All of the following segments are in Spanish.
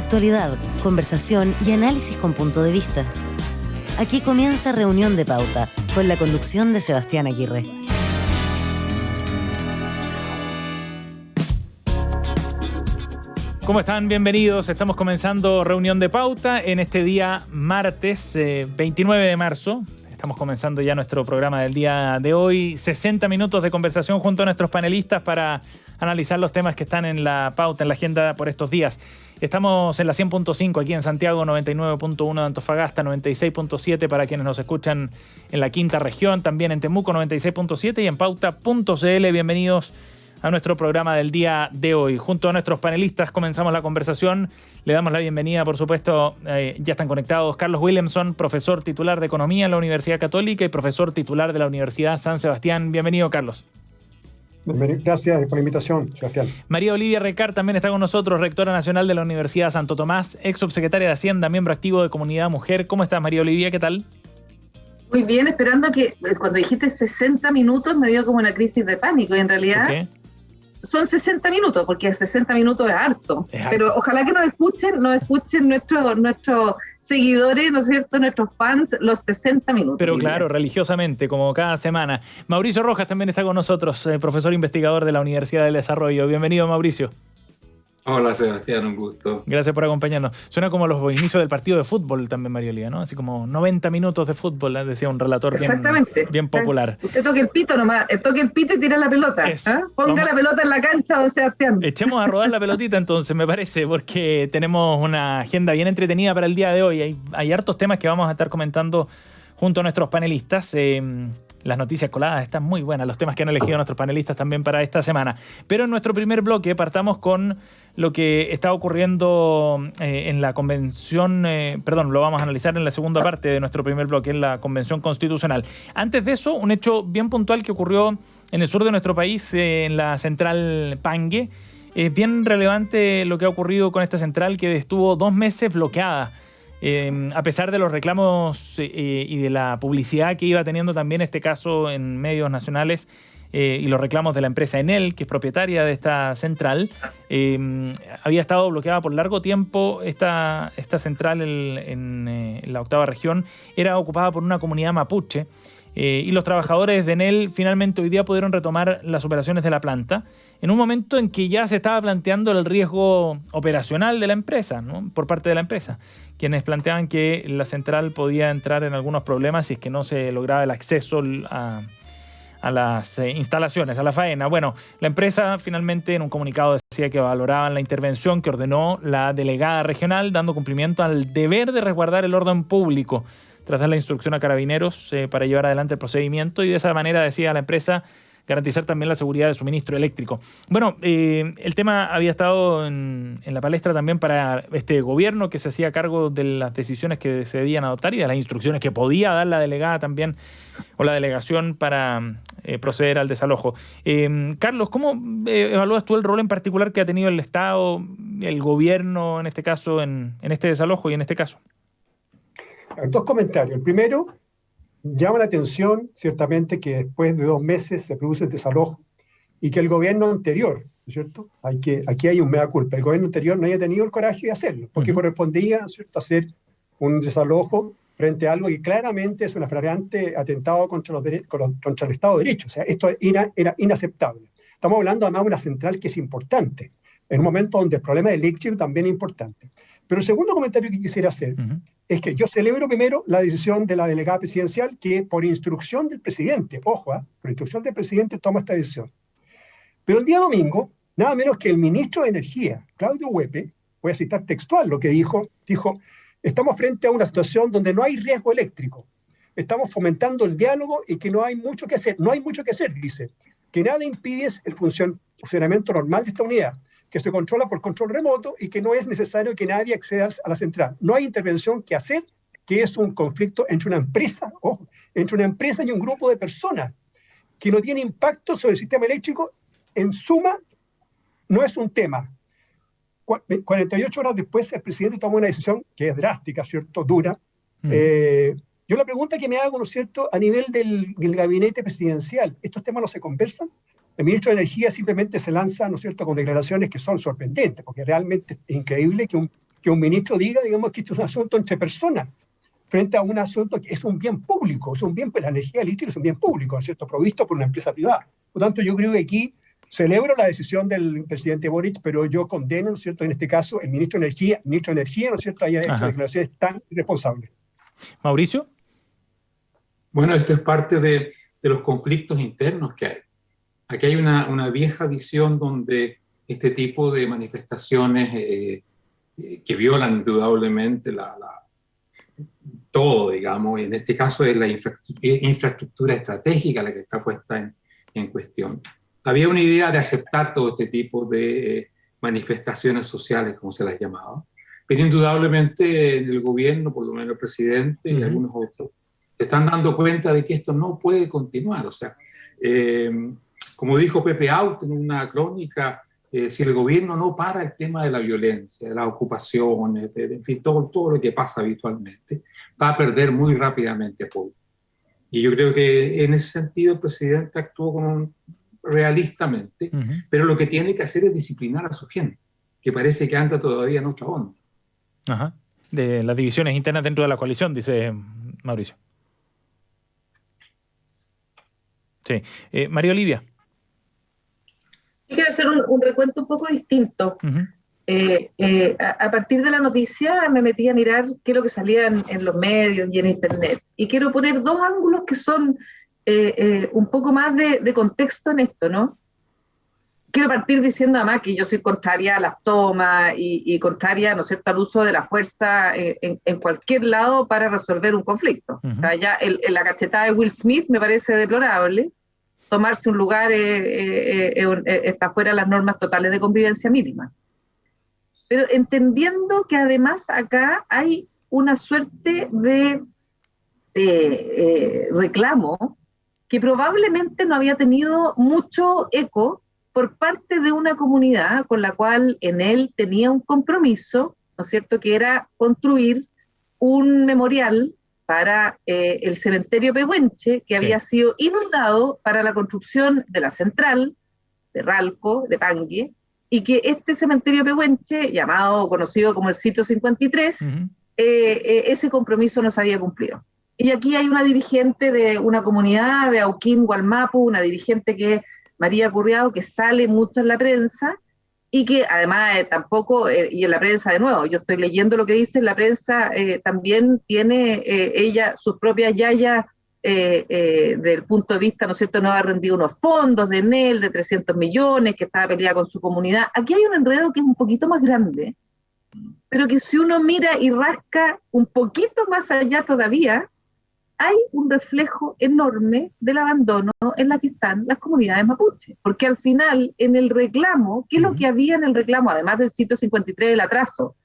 Actualidad, conversación y análisis con punto de vista. Aquí comienza Reunión de Pauta, con la conducción de Sebastián Aguirre. ¿Cómo están? Bienvenidos. Estamos comenzando Reunión de Pauta en este día martes 29 de marzo. Estamos comenzando ya nuestro programa del día de hoy. 60 minutos de conversación junto a nuestros panelistas para analizar los temas que están en la pauta, en la agenda por estos días. Estamos en la 100.5 aquí en Santiago, 99.1 de Antofagasta, 96.7 para quienes nos escuchan en la quinta región, también en Temuco 96.7 y en pauta.cl. Bienvenidos a nuestro programa del día de hoy. Junto a nuestros panelistas comenzamos la conversación. Le damos la bienvenida, por supuesto, ya están conectados Carlos Williamson, profesor titular de Economía en la Universidad Católica y profesor titular de la Universidad San Sebastián. Bienvenido, Carlos. Gracias por la invitación, Sebastián. María Olivia Recart también está con nosotros, rectora nacional de la Universidad Santo Tomás, ex subsecretaria de Hacienda, miembro activo de Comunidad Mujer. ¿Cómo estás, María Olivia? ¿Qué tal? Muy bien, esperando que cuando dijiste 60 minutos me dio como una crisis de pánico y en realidad son 60 minutos, porque 60 minutos es harto. Pero ojalá que nos escuchen nuestros seguidores, ¿no es cierto?, nuestros fans, los 60 minutos. Pero claro, religiosamente, como cada semana. Mauricio Rojas también está con nosotros, profesor investigador de la Universidad del Desarrollo. Bienvenido, Mauricio. Hola, Sebastián, un gusto. Gracias por acompañarnos. Suena como los inicios del partido de fútbol también, María Olivia, ¿no? Así como 90 minutos de fútbol, decía un relator bien popular. Usted toque el pito nomás, toque el pito y tira la pelota. Ponga la pelota en la cancha, don Sebastián. Echemos a rodar la pelotita entonces, me parece, porque tenemos una agenda bien entretenida para el día de hoy. Hay hartos temas que vamos a estar comentando junto a nuestros panelistas. Las noticias coladas están muy buenas, los temas que han elegido nuestros panelistas también para esta semana. Pero en nuestro primer bloque partamos con lo que está ocurriendo en la convención, lo vamos a analizar en la segunda parte de nuestro primer bloque, en la convención constitucional. Antes de eso, un hecho bien puntual que ocurrió en el sur de nuestro país, en la central Pangue. Es bien relevante lo que ha ocurrido con esta central que estuvo 2 meses bloqueada. A pesar de los reclamos y de la publicidad que iba teniendo también este caso en medios nacionales y los reclamos de la empresa Enel, que es propietaria de esta central, había estado bloqueada por largo tiempo. Esta central en la 8ª región era ocupada por una comunidad mapuche. Y los trabajadores de Enel finalmente hoy día pudieron retomar las operaciones de la planta en un momento en que ya se estaba planteando el riesgo operacional de la empresa, ¿no?, por parte de la empresa, quienes planteaban que la central podía entrar en algunos problemas si es que no se lograba el acceso a las instalaciones, a la faena. Bueno, la empresa finalmente en un comunicado decía que valoraban la intervención que ordenó la delegada regional, dando cumplimiento al deber de resguardar el orden público, tras dar la instrucción a carabineros para llevar adelante el procedimiento y de esa manera, decía la empresa, garantizar también la seguridad de suministro eléctrico. Bueno, el tema había estado en la palestra también para este gobierno que se hacía cargo de las decisiones que se debían adoptar y de las instrucciones que podía dar la delegada también o la delegación para proceder al desalojo. Carlos, ¿cómo evalúas tú el rol en particular que ha tenido el Estado, el gobierno en este caso, en este desalojo y en este caso? 2 comentarios. El primero, llama la atención ciertamente que después de 2 meses se produce el desalojo y que el gobierno anterior, ¿no es cierto? Aquí hay un mea culpa. El gobierno anterior no haya tenido el coraje de hacerlo, porque correspondía, ¿no es cierto?, hacer un desalojo frente a algo que claramente es un flagrante atentado contra el Estado de Derecho. O sea, esto era inaceptable. Estamos hablando además de una central que es importante, en un momento donde el problema eléctrico también es importante. Pero el segundo comentario que quisiera hacer es que yo celebro primero la decisión de la delegada presidencial que por instrucción del presidente, por instrucción del presidente toma esta decisión. Pero el día domingo, nada menos que el ministro de Energía, Claudio Huepe, voy a citar textual lo que dijo, estamos frente a una situación donde no hay riesgo eléctrico, estamos fomentando el diálogo y que no hay mucho que hacer. No hay mucho que hacer, dice, que nada impide el funcionamiento normal de esta unidad, que se controla por control remoto y que no es necesario que nadie acceda a la central. No hay intervención que hacer, que es un conflicto entre una empresa, y un grupo de personas que no tiene impacto sobre el sistema eléctrico. En suma, no es un tema. 48 horas después, el presidente tomó una decisión que es drástica, ¿cierto?, dura. Yo la pregunta que me hago, ¿no es cierto?, a nivel del gabinete presidencial, ¿estos temas no se conversan? El ministro de Energía simplemente se lanza, ¿no es cierto?, con declaraciones que son sorprendentes, porque realmente es increíble que un que un ministro diga, digamos, que esto es un asunto entre personas, frente a un asunto que es un bien público, es un bien, la energía eléctrica es un bien público, ¿no es cierto?, provisto por una empresa privada. Por lo tanto, yo creo que aquí celebro la decisión del presidente Boric, pero yo condeno, ¿no es cierto?, en este caso, el ministro de Energía, ¿no es cierto?, haya hecho declaraciones tan irresponsables. Mauricio. Bueno, esto es parte de los conflictos internos que hay. Aquí hay una vieja visión donde este tipo de manifestaciones que violan indudablemente todo, digamos, y en este caso es la infraestructura estratégica la que está puesta en cuestión. Había una idea de aceptar todo este tipo de manifestaciones sociales, como se las llamaba, pero indudablemente en el gobierno, por lo menos el presidente y algunos otros, se están dando cuenta de que esto no puede continuar. O sea, como dijo Pepe Out en una crónica, si el gobierno no para el tema de la violencia, de las ocupaciones, en fin, todo lo que pasa habitualmente, va a perder muy rápidamente apoyo. Y yo creo que en ese sentido el presidente actuó realistamente, pero lo que tiene que hacer es disciplinar a su gente, que parece que anda todavía en otra onda. Ajá. De las divisiones internas dentro de la coalición, dice Mauricio. Sí. María Olivia. Yo quiero hacer un recuento un poco distinto. A partir de la noticia me metí a mirar qué es lo que salía en los medios y en internet. Y quiero poner dos ángulos que son un poco más de contexto en esto, ¿no? Quiero partir diciendo además que yo soy contraria a las tomas y contraria, ¿no es cierto?, al uso de la fuerza en cualquier lado para resolver un conflicto. O sea, ya la cachetada de Will Smith me parece deplorable. Tomarse un lugar está fuera de las normas totales de convivencia mínima. Pero entendiendo que además acá hay una suerte de reclamo que probablemente no había tenido mucho eco por parte de una comunidad con la cual en él tenía un compromiso, ¿no es cierto?, que era construir un memorial para el cementerio Pehuenche, que había sido inundado para la construcción de la central de Ralco, de Pangue, y que este cementerio Pehuenche, conocido como el sitio 53, ese compromiso no se había cumplido. Y aquí hay una dirigente de una comunidad de Auquín, Gualmapu, una dirigente que es María Curriao, que sale mucho en la prensa, y que además tampoco, y en la prensa de nuevo, yo estoy leyendo lo que dice en la prensa, también tiene ella sus propias yayas del punto de vista, ¿no es cierto?, no ha rendido unos fondos de Enel de 300 millones, que estaba peleada con su comunidad. Aquí hay un enredo que es un poquito más grande, pero que si uno mira y rasca un poquito más allá todavía, hay un reflejo enorme del abandono en la que están las comunidades mapuches, porque al final en el reclamo, ¿qué es lo que había en el reclamo? Además del sitio 53, el atraso,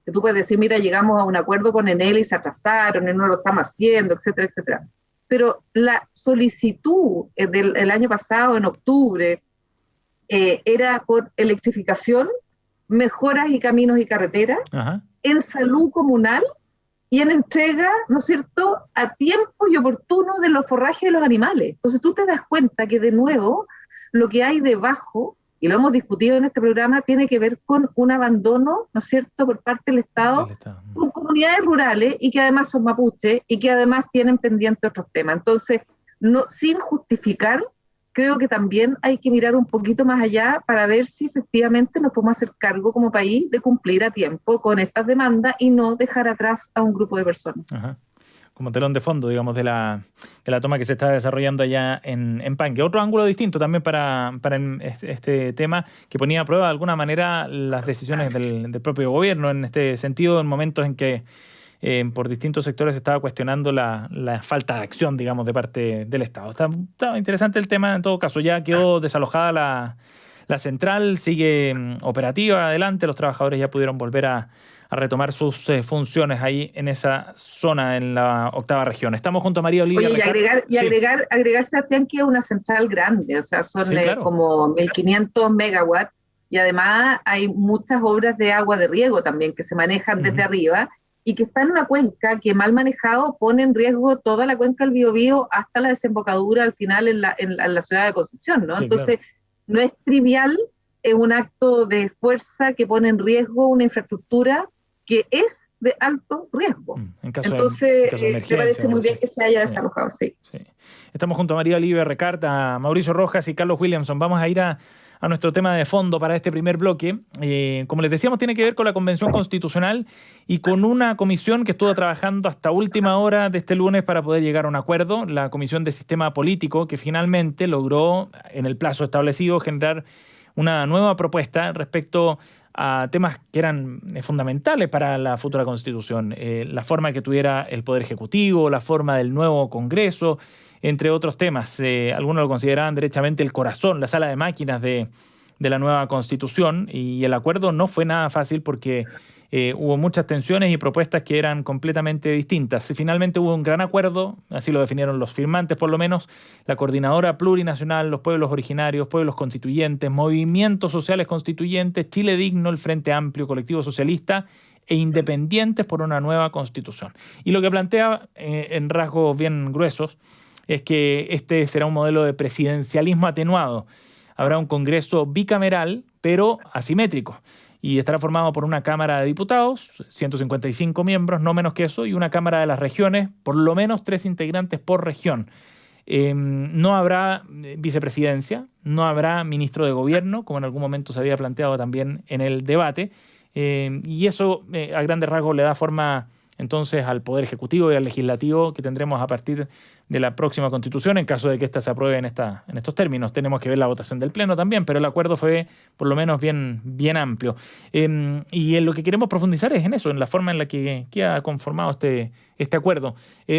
que tú puedes decir, mira, llegamos a un acuerdo con Enel y se atrasaron, y no lo estamos haciendo, etcétera, etcétera. Pero la solicitud del año pasado, en octubre, era por electrificación, mejoras y caminos y carreteras, en salud comunal, y en entrega, ¿no es cierto?, a tiempo y oportuno de los forrajes de los animales. Entonces tú te das cuenta que de nuevo lo que hay debajo, y lo hemos discutido en este programa, tiene que ver con un abandono, ¿no es cierto?, por parte del Estado, con comunidades rurales y que además son mapuches y que además tienen pendientes otros temas. Entonces, sin justificar, creo que también hay que mirar un poquito más allá para ver si efectivamente nos podemos hacer cargo como país de cumplir a tiempo con estas demandas y no dejar atrás a un grupo de personas. Como telón de fondo, digamos, de la toma que se está desarrollando allá en Pangue. Otro ángulo distinto también para este tema, que ponía a prueba de alguna manera las decisiones del propio gobierno en este sentido, en momentos en que por distintos sectores se estaba cuestionando la falta de acción, digamos, de parte del Estado. Está interesante el tema en todo caso. Ya quedó desalojada la central, sigue operativa adelante, los trabajadores ya pudieron volver a retomar sus funciones ahí en esa zona, en la 8ª región. Estamos junto a María Olivia. Oye, agregar, Sebastián, que es una central grande, o sea, son claro, como 1.500 megawatts, y además hay muchas obras de agua de riego también que se manejan desde arriba, y que está en una cuenca que mal manejado pone en riesgo toda la cuenca del Biobío hasta la desembocadura al final en la ciudad de Concepción, ¿no? Sí, entonces, claro, no es trivial, es un acto de fuerza que pone en riesgo una infraestructura que es de alto riesgo. Entonces, me parece muy bien que se haya desalojado, sí. Estamos junto a María Olivia Recart, a Mauricio Rojas y Carlos Williamson. Vamos a ir a nuestro tema de fondo para este primer bloque. Como les decíamos, tiene que ver con la Convención Constitucional y con una comisión que estuvo trabajando hasta última hora de este lunes para poder llegar a un acuerdo, la Comisión de Sistema Político, que finalmente logró, en el plazo establecido, generar una nueva propuesta respecto a temas que eran fundamentales para la futura Constitución. La forma que tuviera el Poder Ejecutivo, la forma del nuevo Congreso, entre otros temas. Algunos lo consideraban derechamente el corazón, la sala de máquinas de la nueva Constitución, y el acuerdo no fue nada fácil porque hubo muchas tensiones y propuestas que eran completamente distintas. Finalmente hubo un gran acuerdo, así lo definieron los firmantes por lo menos, la Coordinadora Plurinacional, los pueblos originarios, pueblos constituyentes, movimientos sociales constituyentes, Chile Digno, el Frente Amplio, Colectivo Socialista e Independientes por una nueva Constitución. Y lo que plantea en rasgos bien gruesos es que este será un modelo de presidencialismo atenuado. Habrá un Congreso bicameral, pero asimétrico, y estará formado por una Cámara de Diputados, 155 miembros, no menos que eso, y una Cámara de las Regiones, por lo menos 3 integrantes por región. No habrá vicepresidencia, no habrá ministro de gobierno, como en algún momento se había planteado también en el debate, y eso a grandes rasgos le da forma entonces al Poder Ejecutivo y al Legislativo que tendremos a partir de la próxima Constitución, en caso de que ésta se apruebe en estos términos. Tenemos que ver la votación del Pleno también, pero el acuerdo fue por lo menos bien amplio. Y en lo que queremos profundizar es en eso, en la forma en la que queda conformado este acuerdo.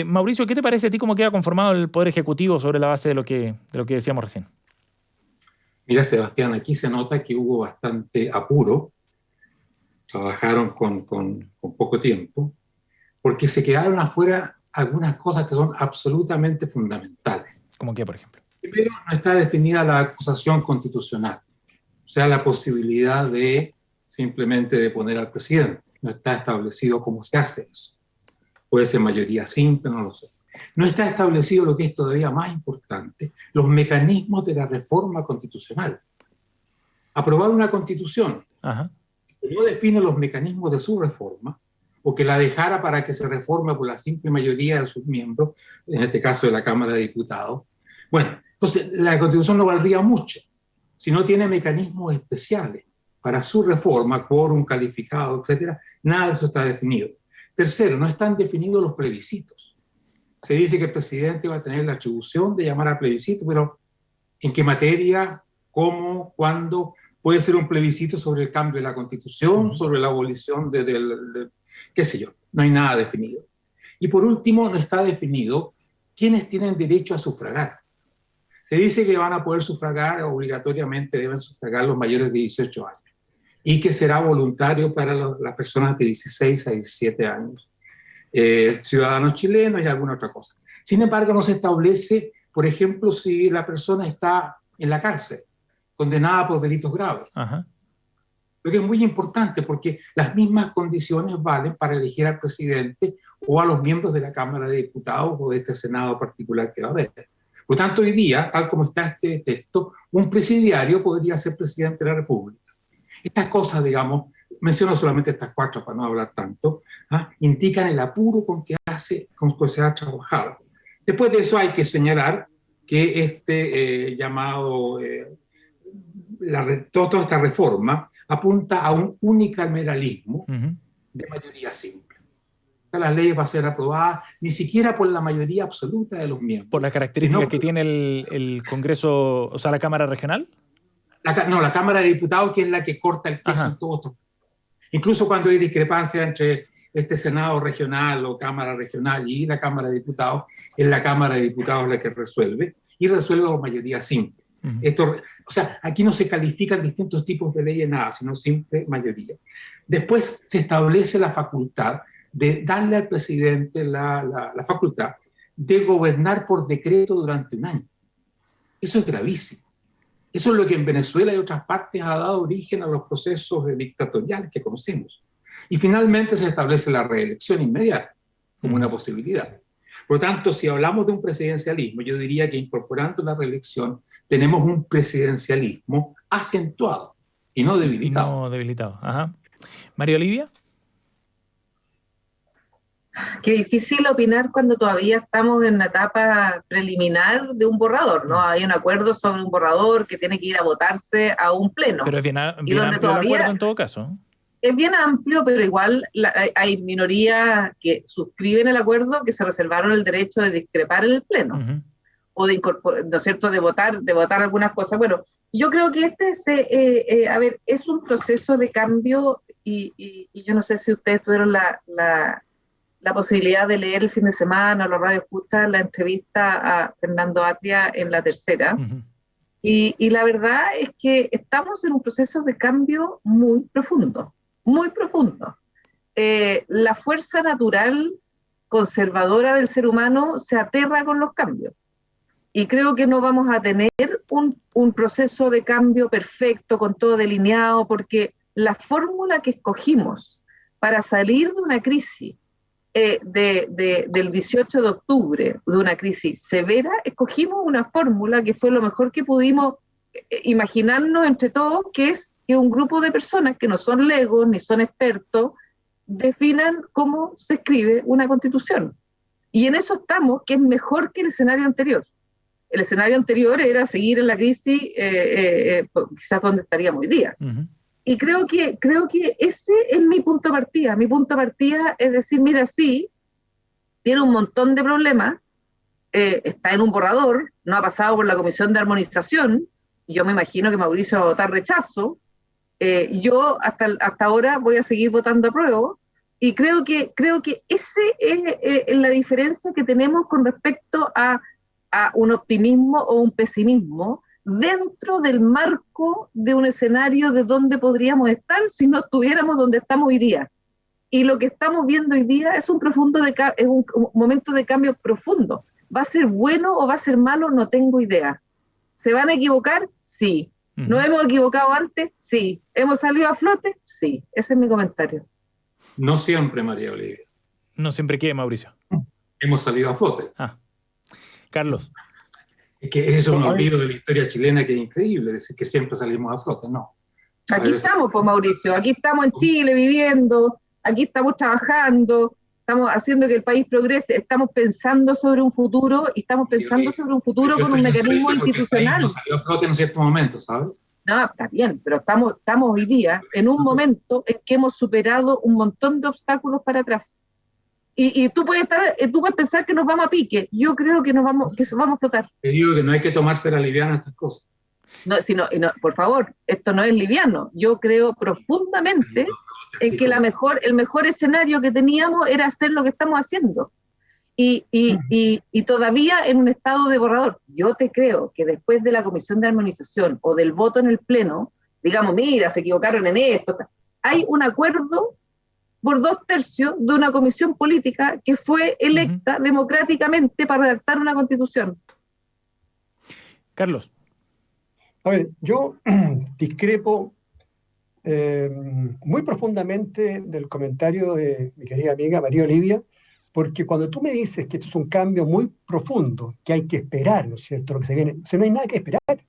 Mauricio, ¿qué te parece a ti cómo queda conformado el Poder Ejecutivo sobre la base de lo que decíamos recién? Mira, Sebastián, aquí se nota que hubo bastante apuro, trabajaron con poco tiempo, porque se quedaron afuera algunas cosas que son absolutamente fundamentales. ¿Cómo qué, por ejemplo? Primero, no está definida la acusación constitucional, o sea, la posibilidad de simplemente deponer al presidente. No está establecido cómo se hace eso. Puede ser mayoría simple, no lo sé. No está establecido lo que es todavía más importante, los mecanismos de la reforma constitucional. Aprobar una constitución que no define los mecanismos de su reforma, o que la dejara para que se reforme por la simple mayoría de sus miembros, en este caso de la Cámara de Diputados. Bueno, entonces la Constitución no valdría mucho si no tiene mecanismos especiales para su reforma, quórum calificado, etcétera. Nada de eso está definido. Tercero, no están definidos los plebiscitos. Se dice que el presidente va a tener la atribución de llamar a plebiscito, pero ¿en qué materia? ¿Cómo? ¿Cuándo? Puede ser un plebiscito sobre el cambio de la Constitución, sobre la abolición qué sé yo, no hay nada definido. Y por último, no está definido quiénes tienen derecho a sufragar. Se dice que van a poder sufragar, obligatoriamente deben sufragar los mayores de 18 años, y que será voluntario para las personas de 16 a 17 años, ciudadanos chilenos y alguna otra cosa. Sin embargo, no se establece, por ejemplo, si la persona está en la cárcel, condenada por delitos graves. Lo que es muy importante porque las mismas condiciones valen para elegir al presidente o a los miembros de la Cámara de Diputados o de este Senado particular que va a haber. Por tanto, hoy día, tal como está este texto, un presidiario podría ser presidente de la República. Estas cosas, digamos, menciono solamente estas 4 para no hablar tanto, indican el apuro con que se ha trabajado. Después de eso hay que señalar que este llamado... toda esta reforma apunta a un unicameralismo de mayoría simple. Las leyes van a ser aprobadas ni siquiera por la mayoría absoluta de los miembros. ¿Por la característica que tiene el Congreso, o sea, la Cámara Regional? La Cámara de Diputados, que es la que corta el peso en todo esto. Incluso cuando hay discrepancia entre este Senado regional o Cámara Regional y la Cámara de Diputados, es la Cámara de Diputados la que resuelve, y resuelve por mayoría simple. O sea, aquí no se califican distintos tipos de leyes, nada, sino simple mayoría. Después se establece la facultad de darle al presidente la facultad de gobernar por decreto durante un año. Eso es gravísimo. Eso es lo que en Venezuela y otras partes ha dado origen a los procesos dictatoriales que conocemos. Y finalmente se establece la reelección inmediata como una posibilidad. Por lo tanto, si hablamos de un presidencialismo, yo diría que incorporando la reelección tenemos un presidencialismo acentuado y no debilitado. No debilitado. María Olivia. Qué difícil opinar cuando todavía estamos en la etapa preliminar de un borrador, ¿no? Hay un acuerdo sobre un borrador que tiene que ir a votarse a un pleno. Pero es bien amplio el acuerdo en todo caso. Es bien amplio, pero igual hay minorías que suscriben el acuerdo que se reservaron el derecho de discrepar en el pleno. Uh-huh. O de incorporar, ¿no es cierto?, de votar algunas cosas. Bueno, yo creo que es un proceso de cambio y yo no sé si ustedes tuvieron la posibilidad de leer el fin de semana o la radio escucha la entrevista a Fernando Atria en La Tercera. Uh-huh. Y la verdad es que estamos en un proceso de cambio muy profundo, muy profundo. La fuerza natural conservadora del ser humano se aterra con los cambios. Y creo que no vamos a tener un proceso de cambio perfecto, con todo delineado, porque la fórmula que escogimos para salir de una crisis del 18 de octubre, de una crisis severa, escogimos una fórmula que fue lo mejor que pudimos imaginarnos entre todos, que es que un grupo de personas que no son legos ni son expertos definan cómo se escribe una constitución. Y en eso estamos, que es mejor que el escenario anterior. El escenario anterior era seguir en la crisis, quizás donde estaríamos hoy día. Uh-huh. Y creo que ese es mi punto de partida. Mi punto de partida es decir, mira, sí, tiene un montón de problemas, está en un borrador, no ha pasado por la Comisión de Armonización, yo me imagino que Mauricio va a votar rechazo, yo hasta ahora voy a seguir votando apruebo, y creo que ese es la diferencia que tenemos con respecto a un optimismo o un pesimismo dentro del marco de un escenario de donde podríamos estar si no estuviéramos donde estamos hoy día. Y lo que estamos viendo hoy día es un momento de cambio profundo. ¿Va a ser bueno o va a ser malo? No tengo idea. ¿Se van a equivocar? Sí. Uh-huh. ¿Nos hemos equivocado antes? Sí. ¿Hemos salido a flote? Sí. Ese es mi comentario. No siempre, María Olivia. No siempre, ¿qué, Mauricio? Hemos salido a flote. Carlos. Es que es un olvido de la historia chilena que es increíble, decir que siempre salimos a flote, no. Aquí estamos, pues, Mauricio, aquí estamos en Chile viviendo, aquí estamos trabajando, estamos haciendo que el país progrese, estamos pensando sobre un futuro y estamos pensando sobre un futuro con un mecanismo institucional. No salió a flote en cierto momento, ¿sabes? No, está bien, pero estamos hoy día en un momento en que hemos superado un montón de obstáculos para atrás. Y tú puedes pensar que nos vamos a pique. Yo creo que vamos a flotar. Te digo que no hay que tomarse la liviana estas cosas. No, por favor, esto no es liviano. Yo creo profundamente en que el mejor escenario que teníamos era hacer lo que estamos haciendo. Y todavía en un estado de borrador. Yo te creo que después de la Comisión de Armonización o del voto en el Pleno, digamos, mira, se equivocaron en esto, hay un acuerdo por 2/3 de una comisión política que fue electa democráticamente para redactar una constitución. Carlos. A ver, yo discrepo muy profundamente del comentario de mi querida amiga María Olivia, porque cuando tú me dices que esto es un cambio muy profundo, que hay que esperar, ¿no es cierto?, lo que se viene, no hay nada que esperar. Este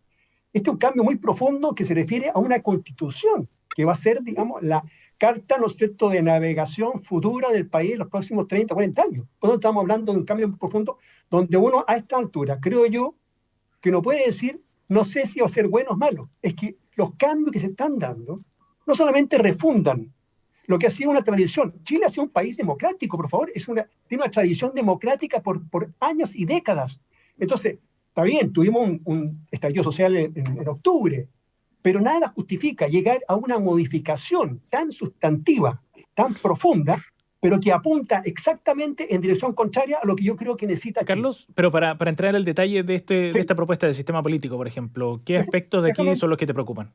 es un cambio muy profundo que se refiere a una constitución, que va a ser, digamos, la carta, ¿no es cierto?, de navegación futura del país en los próximos 30, 40 años. Por eso estamos hablando de un cambio muy profundo, donde uno a esta altura, creo yo, que no puede decir, no sé si va a ser bueno o malo. Es que los cambios que se están dando no solamente refundan lo que ha sido una tradición. Chile ha sido un país democrático, por favor, tiene una tradición democrática por años y décadas. Entonces, está bien, tuvimos un estallido social en octubre, pero nada justifica llegar a una modificación tan sustantiva, tan profunda, pero que apunta exactamente en dirección contraria a lo que yo creo que necesita Chile. Carlos, pero para entrar al detalle de esta propuesta de sistema político, por ejemplo, ¿qué aspectos de aquí son los que te preocupan?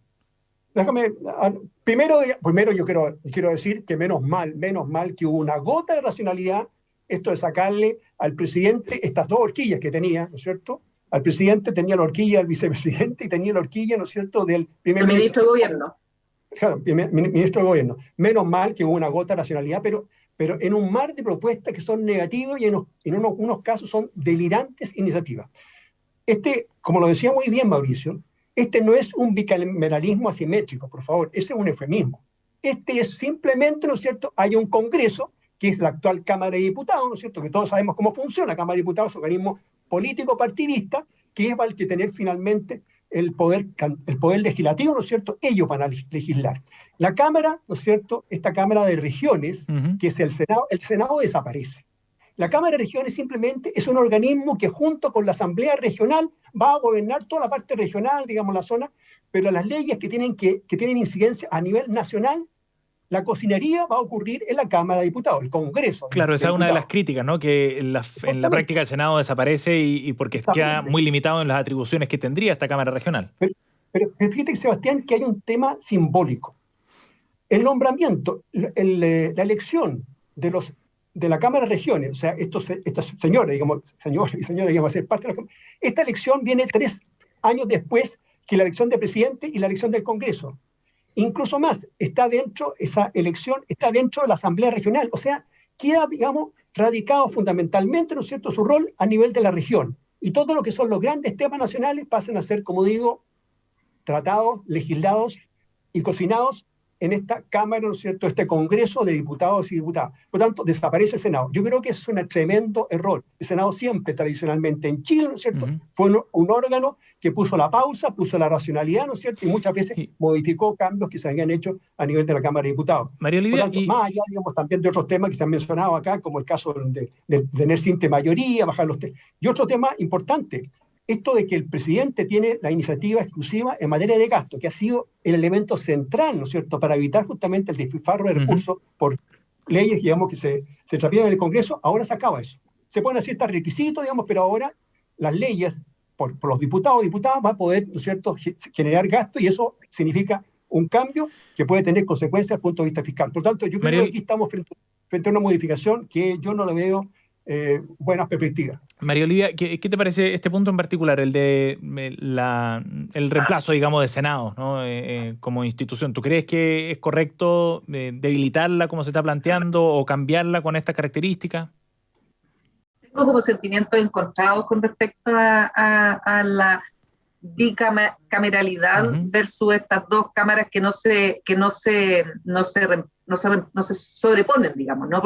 Primero yo quiero decir que menos mal que hubo una gota de racionalidad, esto de sacarle al presidente estas dos horquillas que tenía, ¿no es cierto? Al presidente tenía la horquilla del vicepresidente y tenía la horquilla, ¿no es cierto?, del primer ministro de gobierno. Claro, ministro de gobierno. Menos mal que hubo una gota de racionalidad, pero en un mar de propuestas que son negativas y en unos casos son delirantes iniciativas. Como lo decía muy bien Mauricio, no es un bicameralismo asimétrico, por favor, ese es un eufemismo. Es simplemente, ¿no es cierto?, hay un Congreso que es la actual Cámara de Diputados, ¿no es cierto?, que todos sabemos cómo funciona. La Cámara de Diputados es un organismo político partidista que va a tener finalmente el poder legislativo, ¿no es cierto? Ellos van a legislar. La Cámara, ¿no es cierto?, esta Cámara de Regiones, que es el Senado desaparece. La Cámara de Regiones simplemente es un organismo que junto con la Asamblea Regional va a gobernar toda la parte regional, digamos la zona, pero las leyes que tienen incidencia a nivel nacional, la cocinería va a ocurrir en la Cámara de Diputados, el Congreso. Claro, esa es una de las críticas, ¿no? Que en la práctica el Senado desaparece y porque queda muy limitado en las atribuciones que tendría esta Cámara Regional. Pero fíjate, Sebastián, que hay un tema simbólico. El nombramiento, la elección de la Cámara de Regiones, o sea, estos señores, digamos, a ser parte de esta elección viene 3 años después que la elección de presidente y la elección del Congreso. Incluso más, esa elección está dentro de la Asamblea Regional, o sea, queda, digamos, radicado fundamentalmente, ¿no es cierto?, su rol a nivel de la región. Y todo lo que son los grandes temas nacionales pasan a ser, como digo, tratados, legislados y cocinados en esta Cámara, ¿no es cierto?, este Congreso de Diputados y Diputadas. Por lo tanto, desaparece el Senado. Yo creo que es un tremendo error. El Senado siempre, tradicionalmente en Chile, ¿no es cierto?, fue un órgano que puso la pausa, puso la racionalidad, ¿no es cierto?, y muchas veces modificó cambios que se habían hecho a nivel de la Cámara de Diputados. María Olivia, por lo tanto, más allá, digamos, también de otros temas que se han mencionado acá, como el caso de tener simple mayoría, bajar los temas. Y otro tema importante, esto de que el presidente tiene la iniciativa exclusiva en materia de gasto, que ha sido el elemento central, ¿no es cierto?, para evitar justamente el despilfarro de recursos por leyes, digamos, que se tramitan en el Congreso. Ahora se acaba eso. Se ponen ciertos requisitos, digamos, pero ahora las leyes, por los diputados o diputadas, va a poder, ¿no es cierto?, generar gasto, y eso significa un cambio que puede tener consecuencias desde el punto de vista fiscal. Por lo tanto, yo creo que aquí estamos frente a una modificación que yo no le veo buenas perspectivas. María Olivia, ¿qué te parece este punto en particular, el de el reemplazo, digamos, de Senado, ¿no? Como institución? ¿Tú crees que es correcto debilitarla como se está planteando o cambiarla con estas características? Tengo como sentimientos encontrados con respecto a la bicameralidad versus estas dos cámaras que no se sobreponen, digamos, ¿no?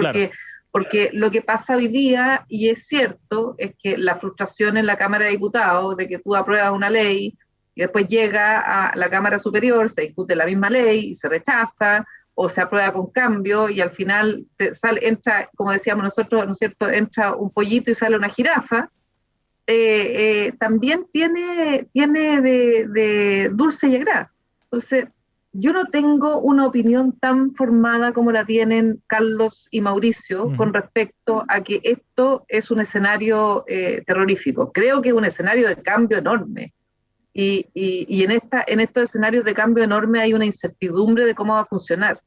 Porque lo que pasa hoy día, y es cierto, es que la frustración en la Cámara de Diputados de que tú apruebas una ley y después llega a la Cámara Superior, se discute la misma ley y se rechaza, o se aprueba con cambio y al final entra, como decíamos nosotros, ¿no es cierto?, entra un pollito y sale una jirafa. También tiene de dulce y agria. Entonces, yo no tengo una opinión tan formada como la tienen Carlos y Mauricio con respecto a que esto es un escenario terrorífico. Creo que es un escenario de cambio enorme. Y en estos escenarios de cambio enorme hay una incertidumbre de cómo va a funcionar.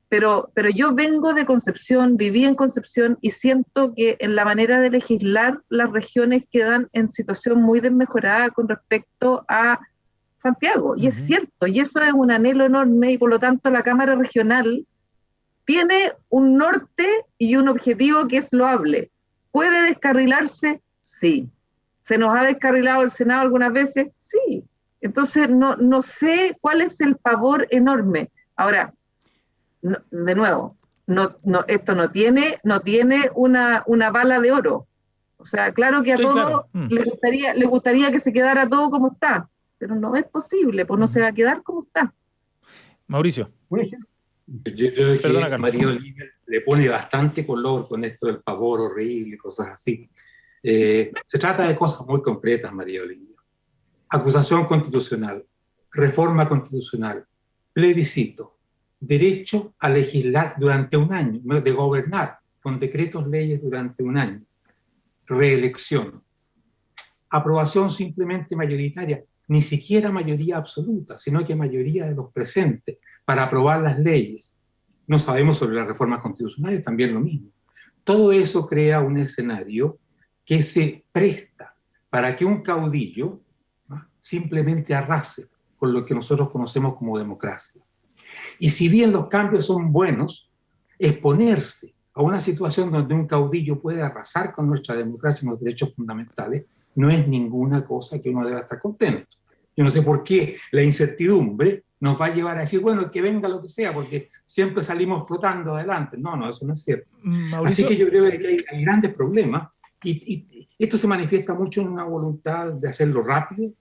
Pero yo vengo de Concepción, viví en Concepción y siento que en la manera de legislar las regiones quedan en situación muy desmejorada con respecto a Santiago, y es cierto, y eso es un anhelo enorme, y por lo tanto la Cámara Regional tiene un norte y un objetivo que es loable. ¿Puede descarrilarse? Sí. ¿Se nos ha descarrilado el Senado algunas veces? Sí. Entonces no sé cuál es el pavor enorme. Ahora, de nuevo, esto no tiene una bala de oro. O sea, claro que a todos le gustaría que se quedara todo como está, pero no es posible, pues no se va a quedar como está. Mauricio. Yo creo que María Olivia le pone bastante color con esto del pavor horrible, cosas así. Se trata de cosas muy concretas, María Olivia. Acusación constitucional, reforma constitucional, plebiscito, derecho a legislar durante un año, de gobernar con decretos leyes durante un año, reelección, aprobación simplemente mayoritaria, ni siquiera mayoría absoluta, sino que mayoría de los presentes para aprobar las leyes. No sabemos sobre las reformas constitucionales, también lo mismo. Todo eso crea un escenario que se presta para que un caudillo, ¿no?, simplemente arrase con lo que nosotros conocemos como democracia. Y si bien los cambios son buenos, exponerse a una situación donde un caudillo puede arrasar con nuestra democracia y los derechos fundamentales no es ninguna cosa que uno deba estar contento. Yo no sé por qué la incertidumbre nos va a llevar a decir, bueno, que venga lo que sea, porque siempre salimos flotando adelante. No, eso no es cierto. Mauricio. Así que yo creo que hay grandes problemas y esto se manifiesta mucho en una voluntad de hacerlo rápido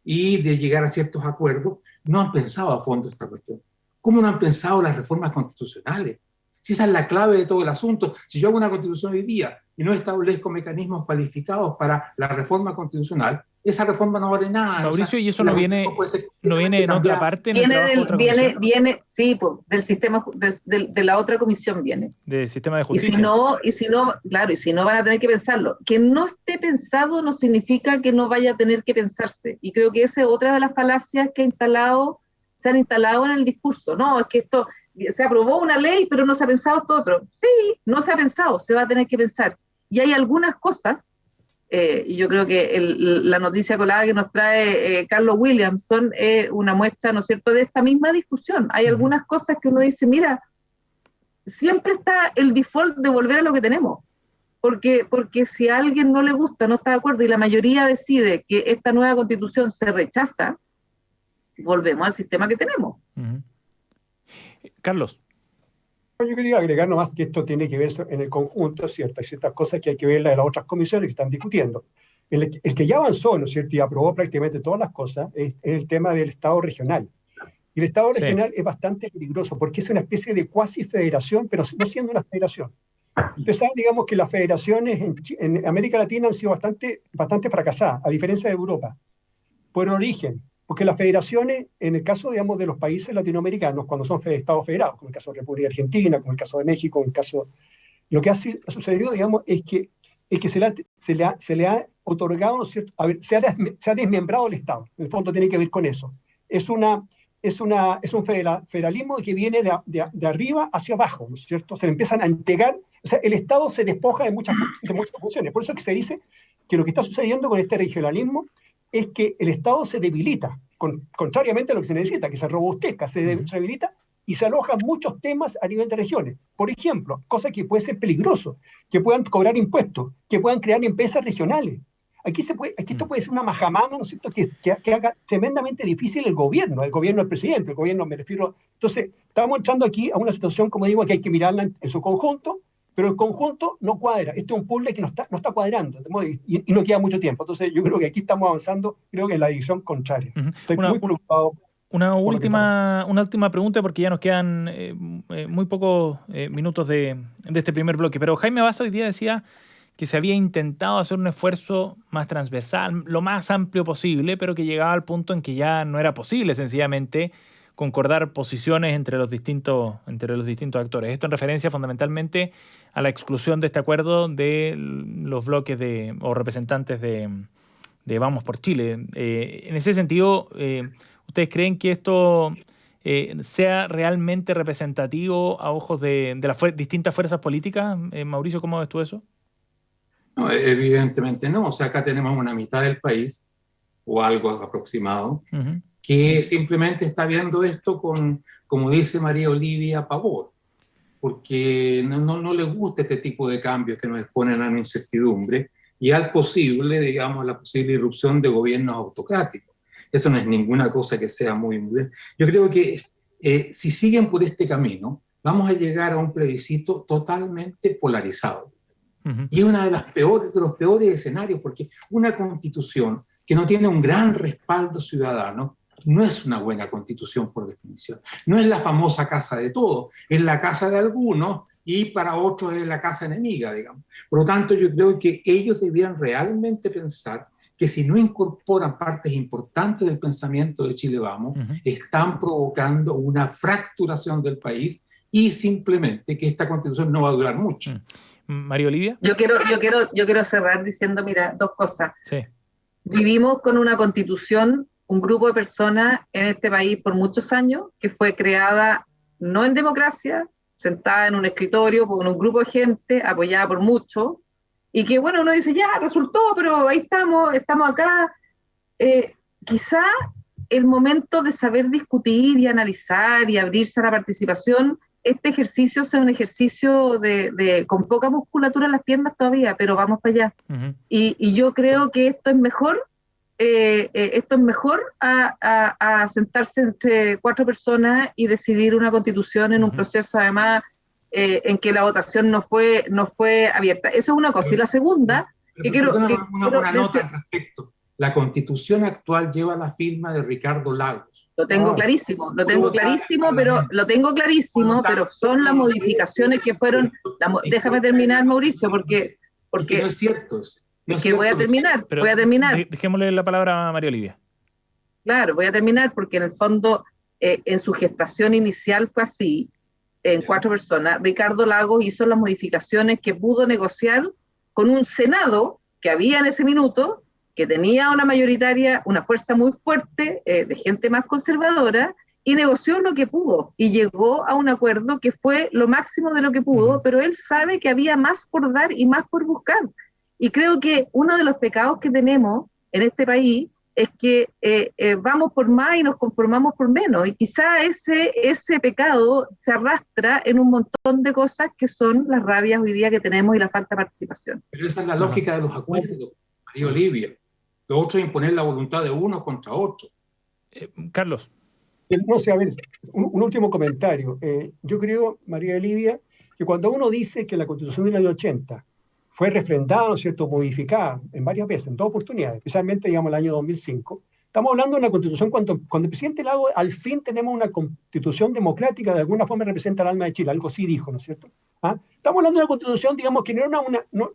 y de llegar a ciertos acuerdos. No han pensado a fondo esta cuestión. ¿Cómo no han pensado las reformas constitucionales? Si esa es la clave de todo el asunto. Si yo hago una constitución hoy día y no establezco mecanismos cualificados para la reforma constitucional, esa reforma no vale nada. Mauricio, o sea, ¿y eso no viene en otra parte? Viene, sí, del sistema, de la otra comisión viene. Del sistema de justicia. Y si no van a tener que pensarlo. Que no esté pensado no significa que no vaya a tener que pensarse. Y creo que esa es otra de las falacias que se han instalado en el discurso. No, es que esto... Se aprobó una ley, pero no se ha pensado esto otro. Sí, no se ha pensado, se va a tener que pensar. Y hay algunas cosas, y yo creo que la noticia colada que nos trae Carlos Williamson es una muestra, ¿no es cierto?, de esta misma discusión. Hay algunas cosas que uno dice, mira, siempre está el default de volver a lo que tenemos. Porque si a alguien no le gusta, no está de acuerdo, y la mayoría decide que esta nueva constitución se rechaza, volvemos al sistema que tenemos. Carlos. Yo quería agregar nomás que esto tiene que ver en el conjunto, ¿cierto? Hay ciertas cosas que hay que verlas en las otras comisiones que están discutiendo. El que ya avanzó, ¿no es cierto?, y aprobó prácticamente todas las cosas, es el tema del Estado regional. Y el Estado regional es bastante peligroso porque es una especie de cuasi federación, pero no siendo una federación. Ustedes saben, digamos, que las federaciones en América Latina han sido bastante fracasadas, a diferencia de Europa, por origen. Porque las federaciones, en el caso, digamos, de los países latinoamericanos, cuando son estados federados, como el caso de República Argentina, como el caso de México, como el caso... Lo que ha sucedido, digamos, es que se le ha otorgado, ¿no es cierto? A ver, se ha desmembrado el Estado. En el fondo tiene que ver con eso. Es un federalismo que viene de arriba hacia abajo, ¿no es cierto? Se le empiezan a entregar... O sea, el Estado se despoja de muchas funciones. Por eso es que se dice que lo que está sucediendo con este regionalismo es que el Estado se debilita, contrariamente a lo que se necesita, que se robustezca, se debilita y se alojan muchos temas a nivel de regiones. Por ejemplo, cosa que puede ser peligroso, que puedan cobrar impuestos, que puedan crear empresas regionales. Aquí esto puede ser una majamama, ¿no es cierto?, que haga tremendamente difícil el gobierno del presidente, el gobierno me refiero. Entonces, estamos entrando aquí a una situación, como digo, que hay que mirarla en su conjunto, pero el conjunto no cuadra. Este es un puzzle que no está cuadrando y no queda mucho tiempo. Entonces yo creo que aquí estamos avanzando, creo que en la dirección contraria. Estoy muy preocupado. Una última pregunta, porque ya nos quedan muy pocos minutos de este primer bloque. Pero Jaime Baza hoy día decía que se había intentado hacer un esfuerzo más transversal, lo más amplio posible, pero que llegaba al punto en que ya no era posible sencillamente concordar posiciones entre los distintos actores. Esto en referencia fundamentalmente a la exclusión de este acuerdo de los bloques o representantes de Vamos por Chile. En ese sentido, ¿ustedes creen que esto sea realmente representativo a ojos de las distintas fuerzas políticas? Mauricio, ¿cómo ves tú eso? No, evidentemente no. O sea, acá tenemos una mitad del país, o algo aproximado, que simplemente está viendo esto con, como dice María Olivia, pavor, porque no le gusta este tipo de cambios que nos exponen a una incertidumbre y al posible, digamos, la posible irrupción de gobiernos autocráticos. Eso no es ninguna cosa que sea muy bien. Yo creo que si siguen por este camino, vamos a llegar a un plebiscito totalmente polarizado. Y es uno de los peores escenarios, porque una constitución que no tiene un gran respaldo ciudadano no es una buena constitución por definición. No es la famosa casa de todos, es la casa de algunos y para otros es la casa enemiga, digamos. Por lo tanto, yo creo que ellos debieran realmente pensar que si no incorporan partes importantes del pensamiento de Chile Vamos, están provocando una fracturación del país y simplemente que esta constitución no va a durar mucho. María Olivia. Yo quiero cerrar diciendo, mira, dos cosas. Sí. Vivimos con una constitución, un grupo de personas en este país por muchos años, que fue creada no en democracia, sentada en un escritorio con un grupo de gente, apoyada por muchos, y que bueno, uno dice, ya, resultó, pero ahí estamos acá. Quizá el momento de saber discutir y analizar y abrirse a la participación, este ejercicio sea un ejercicio con poca musculatura en las piernas todavía, pero vamos para allá. Y yo creo que esto es mejor esto es mejor a sentarse entre 4 personas y decidir una constitución en un proceso, además, en que la votación no fue abierta. Esa es una cosa. Y la segunda, una nota al respecto. La constitución actual lleva la firma de Ricardo Lagos. Lo tengo clarísimo, pero son las modificaciones que fueron... Déjame terminar, Mauricio, porque no es cierto eso. No es que voy a terminar. Dejémosle la palabra a María Olivia. Claro, voy a terminar porque en el fondo, en su gestación inicial fue así, en 4 personas. Ricardo Lagos hizo las modificaciones que pudo negociar con un Senado que había en ese minuto, que tenía una fuerza muy fuerte de gente más conservadora, y negoció lo que pudo, y llegó a un acuerdo que fue lo máximo de lo que pudo, pero él sabe que había más por dar y más por buscar. Y creo que uno de los pecados que tenemos en este país es que vamos por más y nos conformamos por menos, y quizá ese pecado se arrastra en un montón de cosas que son las rabias hoy día que tenemos y la falta de participación. Pero esa es la lógica de los acuerdos, María Olivia. Lo otro es imponer la voluntad de uno contra otro. Carlos. No sé, a ver, un último comentario. Yo creo, María Olivia, que cuando uno dice que la Constitución del año 80 fue refrendada, ¿no es cierto?, modificada en varias veces, en 2 oportunidades, especialmente, digamos, el año 2005, estamos hablando de una Constitución cuando el presidente Lagos, al fin tenemos una Constitución democrática, de alguna forma representa el alma de Chile, algo sí dijo, ¿no es cierto? ¿Ah? Estamos hablando de una Constitución, digamos, que no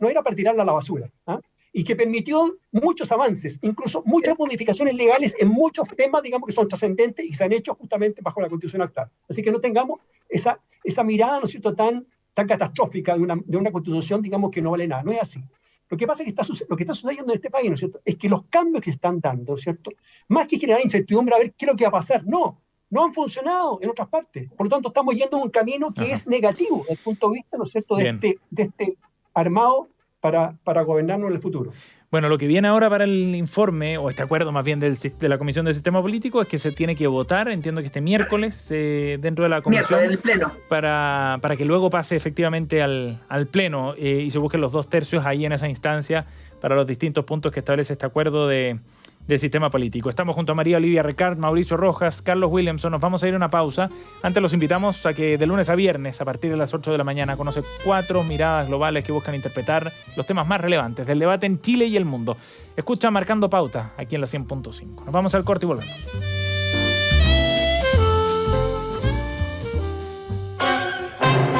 era para tirarla a la basura, ¿ah? Y que permitió muchos avances, incluso muchas modificaciones legales en muchos temas, digamos, que son trascendentes y se han hecho justamente bajo la Constitución actual. Así que no tengamos esa mirada, ¿no es cierto?, tan catastrófica de una Constitución, digamos, que no vale nada. No es así. Lo que pasa es que lo que está sucediendo en este país, ¿no es cierto?, es que los cambios que se están dando, ¿no es cierto?, más que generar incertidumbre a ver qué es lo que va a pasar, no han funcionado en otras partes. Por lo tanto, estamos yendo en un camino que es negativo desde el punto de vista, ¿no es cierto?, de este armado para gobernarnos en el futuro. Bueno, lo que viene ahora para el informe, o este acuerdo más bien de la Comisión del Sistema Político, es que se tiene que votar, entiendo que este miércoles, dentro de la Comisión, el Pleno, para que luego pase efectivamente al Pleno y se busquen los 2/3 ahí en esa instancia para los distintos puntos que establece este acuerdo del sistema político. Estamos junto a María Olivia Recart, Mauricio Rojas, Carlos Williamson. Nos vamos a ir a una pausa. Antes los invitamos a que de lunes a viernes, a partir de las 8 de la mañana, conoce 4 miradas globales que buscan interpretar los temas más relevantes del debate en Chile y el mundo. Escucha Marcando Pauta, aquí en la 100.5. Nos vamos al corte y volvemos.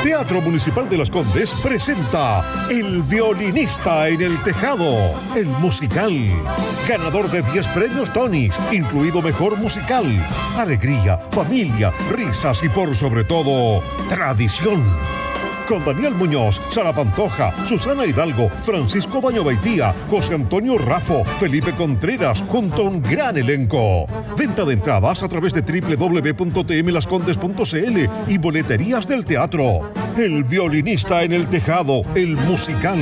Teatro Municipal de Las Condes presenta El Violinista en el Tejado, el musical. Ganador de 10 premios Tonys, incluido Mejor Musical. Alegría, familia, risas y por sobre todo, tradición. Con Daniel Muñoz, Sara Pantoja, Susana Hidalgo, Francisco Baño Baitía, José Antonio Raffo, Felipe Contreras, junto a un gran elenco. Venta de entradas a través de www.tmlascondes.cl y boleterías del teatro. El Violinista en el Tejado, el musical.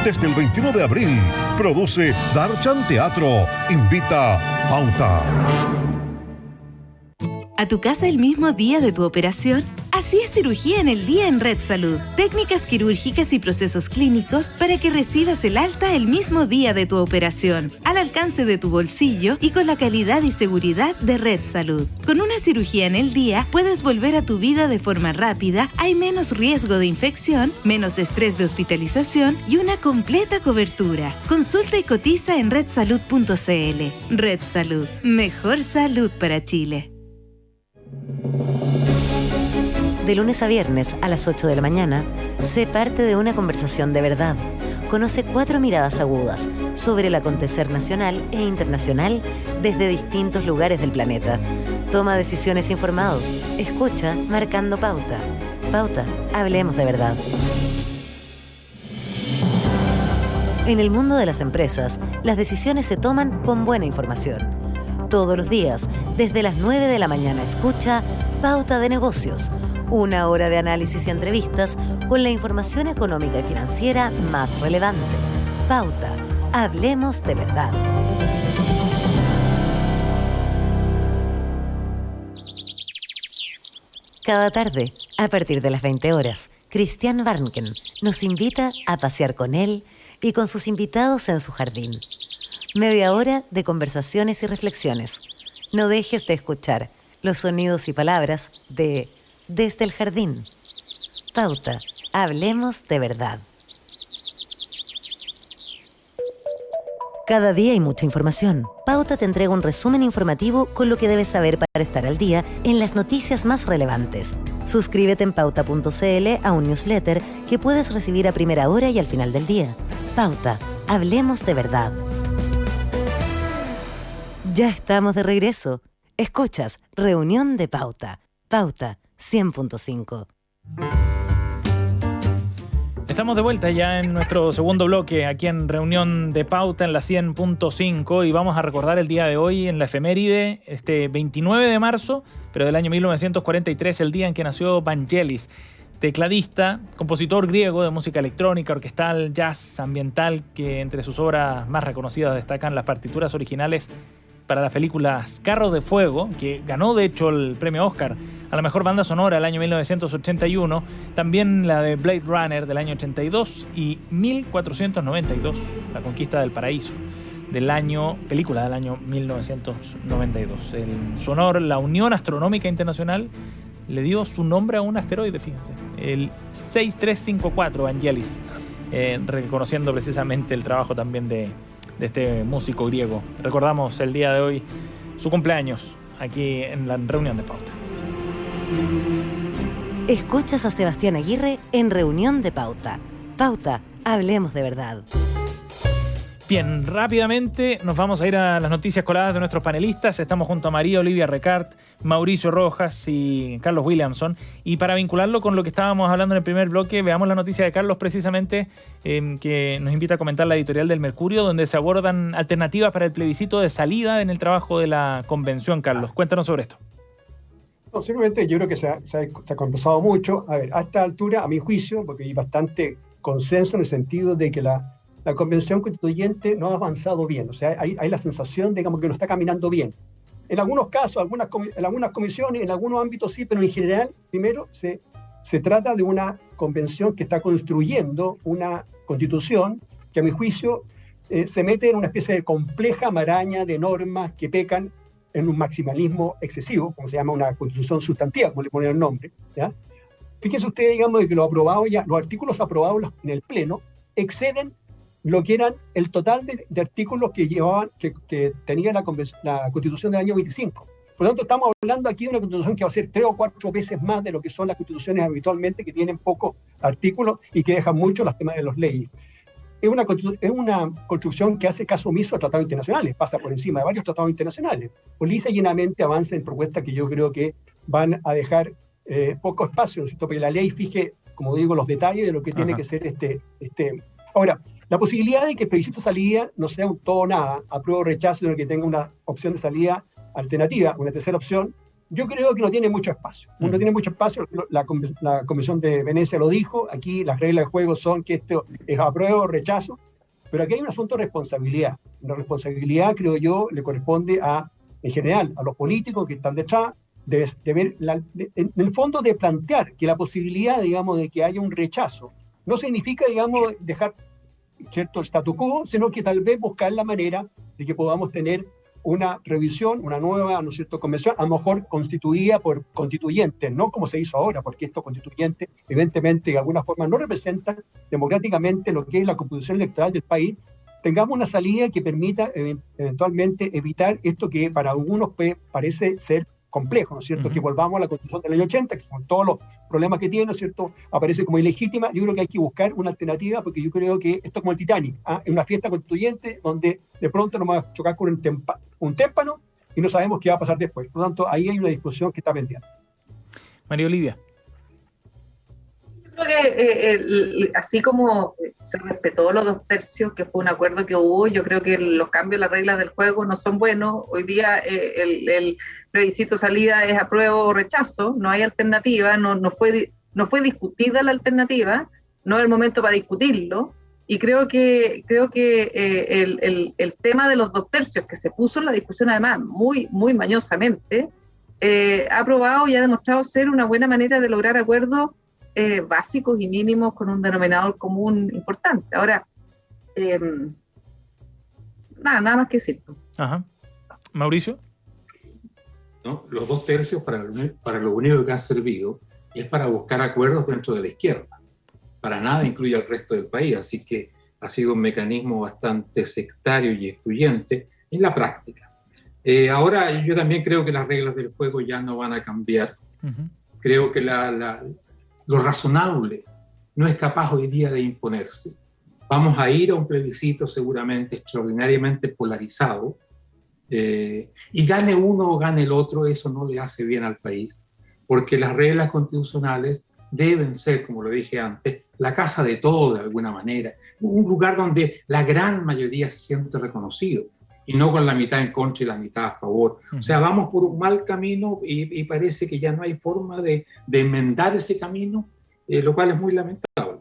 Desde el 21 de abril. Produce Darchan Teatro. Invita Pauta. ¿A tu casa el mismo día de tu operación? Así es cirugía en el día en Red Salud. Técnicas quirúrgicas y procesos clínicos para que recibas el alta el mismo día de tu operación, al alcance de tu bolsillo y con la calidad y seguridad de Red Salud. Con una cirugía en el día puedes volver a tu vida de forma rápida, hay menos riesgo de infección, menos estrés de hospitalización y una completa cobertura. Consulta y cotiza en redsalud.cl. Red Salud. Mejor salud para Chile. De lunes a viernes a las 8 de la mañana, sé parte de una conversación de verdad. Conoce 4 miradas agudas sobre el acontecer nacional e internacional desde distintos lugares del planeta. Toma decisiones informado. Escucha Marcando Pauta. Pauta, hablemos de verdad. En el mundo de las empresas, las decisiones se toman con buena información. Todos los días, desde las 9 de la mañana, escucha Pauta de Negocios. 1 hora de análisis y entrevistas con la información económica y financiera más relevante. Pauta, hablemos de verdad. Cada tarde, a partir de las 20 horas, Christian Barnken nos invita a pasear con él y con sus invitados en su jardín. Media hora de conversaciones y reflexiones. No dejes de escuchar los sonidos y palabras de Desde el Jardín. Pauta, hablemos de verdad. Cada día hay mucha información. Pauta te entrega un resumen informativo con lo que debes saber para estar al día en las noticias más relevantes. Suscríbete en pauta.cl a un newsletter que puedes recibir a primera hora y al final del día. Pauta, hablemos de verdad. Ya estamos de regreso. Escuchas Reunión de Pauta. Pauta 100.5. Estamos de vuelta ya en nuestro segundo bloque, aquí en Reunión de Pauta en la 100.5, y vamos a recordar el día de hoy en la efeméride, este 29 de marzo, pero del año 1943, el día en que nació Vangelis, tecladista, compositor griego de música electrónica, orquestal, jazz, ambiental, que entre sus obras más reconocidas destacan las partituras originales para las películas Carros de Fuego, que ganó de hecho el premio Oscar a la mejor banda sonora del año 1981, también la de Blade Runner del año 82 y 1492, La Conquista del Paraíso, película del año 1992. En su honor, la Unión Astronómica Internacional le dio su nombre a un asteroide, fíjense, el 6354 Vangelis, reconociendo precisamente el trabajo también de este músico griego. Recordamos el día de hoy su cumpleaños aquí en la Reunión de Pauta. Escuchas a Sebastián Aguirre en Reunión de Pauta. Pauta, hablemos de verdad. Bien, rápidamente nos vamos a ir a las noticias coladas de nuestros panelistas. Estamos junto a María Olivia Recart, Mauricio Rojas y Carlos Williamson. Y para vincularlo con lo que estábamos hablando en el primer bloque, veamos la noticia de Carlos precisamente, que nos invita a comentar la editorial del Mercurio, donde se abordan alternativas para el plebiscito de salida en el trabajo de la convención. Carlos, cuéntanos sobre esto. No, simplemente yo creo que se ha conversado mucho. A ver, a esta altura, a mi juicio, porque hay bastante consenso en el sentido de que la Convención Constituyente no ha avanzado bien. O sea, hay la sensación, digamos, que no está caminando bien. En algunos casos, en algunas comisiones, en algunos ámbitos sí, pero en general, primero, se trata de una convención que está construyendo una constitución que, a mi juicio, se mete en una especie de compleja maraña de normas que pecan en un maximalismo excesivo, como se llama una constitución sustantiva, como le ponen el nombre, ¿ya? Fíjense ustedes, digamos, de que los artículos aprobados en el Pleno exceden lo que eran el total de artículos que tenía la Constitución del año 25. Por lo tanto, estamos hablando aquí de una Constitución que va a ser 3 o 4 veces más de lo que son las Constituciones habitualmente, que tienen pocos artículos y que dejan mucho los temas de las leyes. Es una construcción que hace caso omiso a tratados internacionales, pasa por encima de varios tratados internacionales. Pues lisa y llanamente avanza en propuestas que yo creo que van a dejar poco espacio, ¿no es cierto? Porque la ley fije, como digo, los detalles de lo que tiene que ser Ahora, la posibilidad de que el plebiscito de salida no sea un todo o nada, apruebo o rechazo, sino que tenga una opción de salida alternativa, una tercera opción, yo creo que no tiene mucho espacio. No tiene mucho espacio, la Comisión de Venecia lo dijo, aquí las reglas de juego son que esto es apruebo o rechazo, pero aquí hay un asunto de responsabilidad. La responsabilidad, creo yo, le corresponde en general, a los políticos que están detrás, de ver, en el fondo, de plantear que la posibilidad, digamos, de que haya un rechazo, no significa, digamos, dejar cierto statu quo, sino que tal vez buscar la manera de que podamos tener una revisión, una nueva, ¿no es cierto?, convención, a lo mejor constituida por constituyentes, no como se hizo ahora, porque estos constituyentes, evidentemente, de alguna forma no representan democráticamente lo que es la composición electoral del país. Tengamos una salida que permita eventualmente evitar esto que para algunos parece ser complejo, ¿no es cierto? Que volvamos a la Constitución del año 80, que con todos los problemas que tiene, ¿no es cierto?, aparece como ilegítima. Yo creo que hay que buscar una alternativa, porque yo creo que esto es como el Titanic, es una fiesta constituyente donde de pronto nos va a chocar con un témpano y no sabemos qué va a pasar después. Por lo tanto, ahí hay una discusión que está pendiente. María Olivia. Creo que así como se respetó los 2 tercios, que fue un acuerdo que hubo, yo creo que los cambios en las reglas del juego no son buenos. Hoy día el plebiscito salida es apruebo o rechazo, no hay alternativa, no fue discutida la alternativa, no es el momento para discutirlo, y creo que el tema de los 2 tercios, que se puso en la discusión además muy, muy mañosamente, ha probado y ha demostrado ser una buena manera de lograr acuerdos básicos y mínimos con un denominador común importante. Ahora, nada más que decir. Ajá. Mauricio. ¿No? Los 2 tercios para lo único que han servido es para buscar acuerdos dentro de la izquierda. Para nada incluye al resto del país, así que ha sido un mecanismo bastante sectario y excluyente en la práctica. Ahora yo también creo que las reglas del juego ya no van a cambiar. Uh-huh. Creo que lo razonable no es capaz hoy día de imponerse. Vamos a ir a un plebiscito seguramente extraordinariamente polarizado, y gane uno o gane el otro, eso no le hace bien al país, porque las reglas constitucionales deben ser, como lo dije antes, la casa de todo de alguna manera, un lugar donde la gran mayoría se siente reconocido, y no con la mitad en contra y la mitad a favor. Uh-huh. O sea, vamos por un mal camino y parece que ya no hay forma de enmendar ese camino, lo cual es muy lamentable.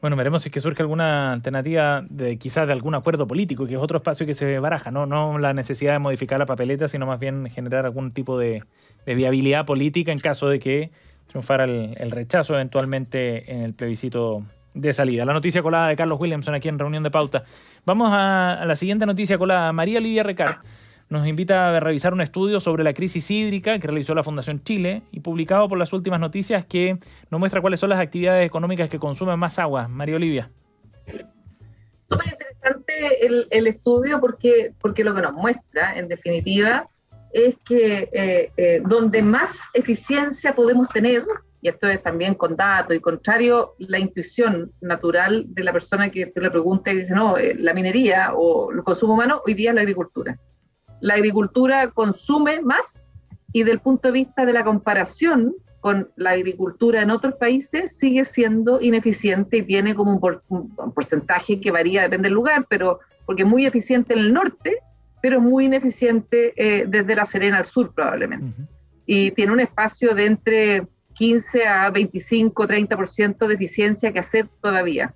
Bueno, veremos si es que surge alguna alternativa quizás de algún acuerdo político, que es otro espacio que se baraja, no la necesidad de modificar la papeleta, sino más bien generar algún tipo de viabilidad política en caso de que triunfara el rechazo eventualmente en el plebiscito de salida. La noticia colada de Carlos Williamson aquí en Reunión de Pauta. Vamos a la siguiente noticia colada. María Olivia Recart nos invita a revisar un estudio sobre la crisis hídrica que realizó la Fundación Chile y publicado por Las Últimas Noticias, que nos muestra cuáles son las actividades económicas que consumen más agua. María Olivia. Súper interesante el estudio porque lo que nos muestra, en definitiva, es que donde más eficiencia podemos tener, y esto es también con datos y contrario la intuición natural de la persona que te le pregunta y dice, no, la minería o el consumo humano, hoy día es la agricultura. La agricultura consume más y del punto de vista de la comparación con la agricultura en otros países sigue siendo ineficiente y tiene como un porcentaje que varía, depende del lugar, pero porque es muy eficiente en el norte, pero es muy ineficiente desde La Serena al sur probablemente. Uh-huh. Y tiene un espacio de entre 15 a 25, 30% de eficiencia que hacer todavía.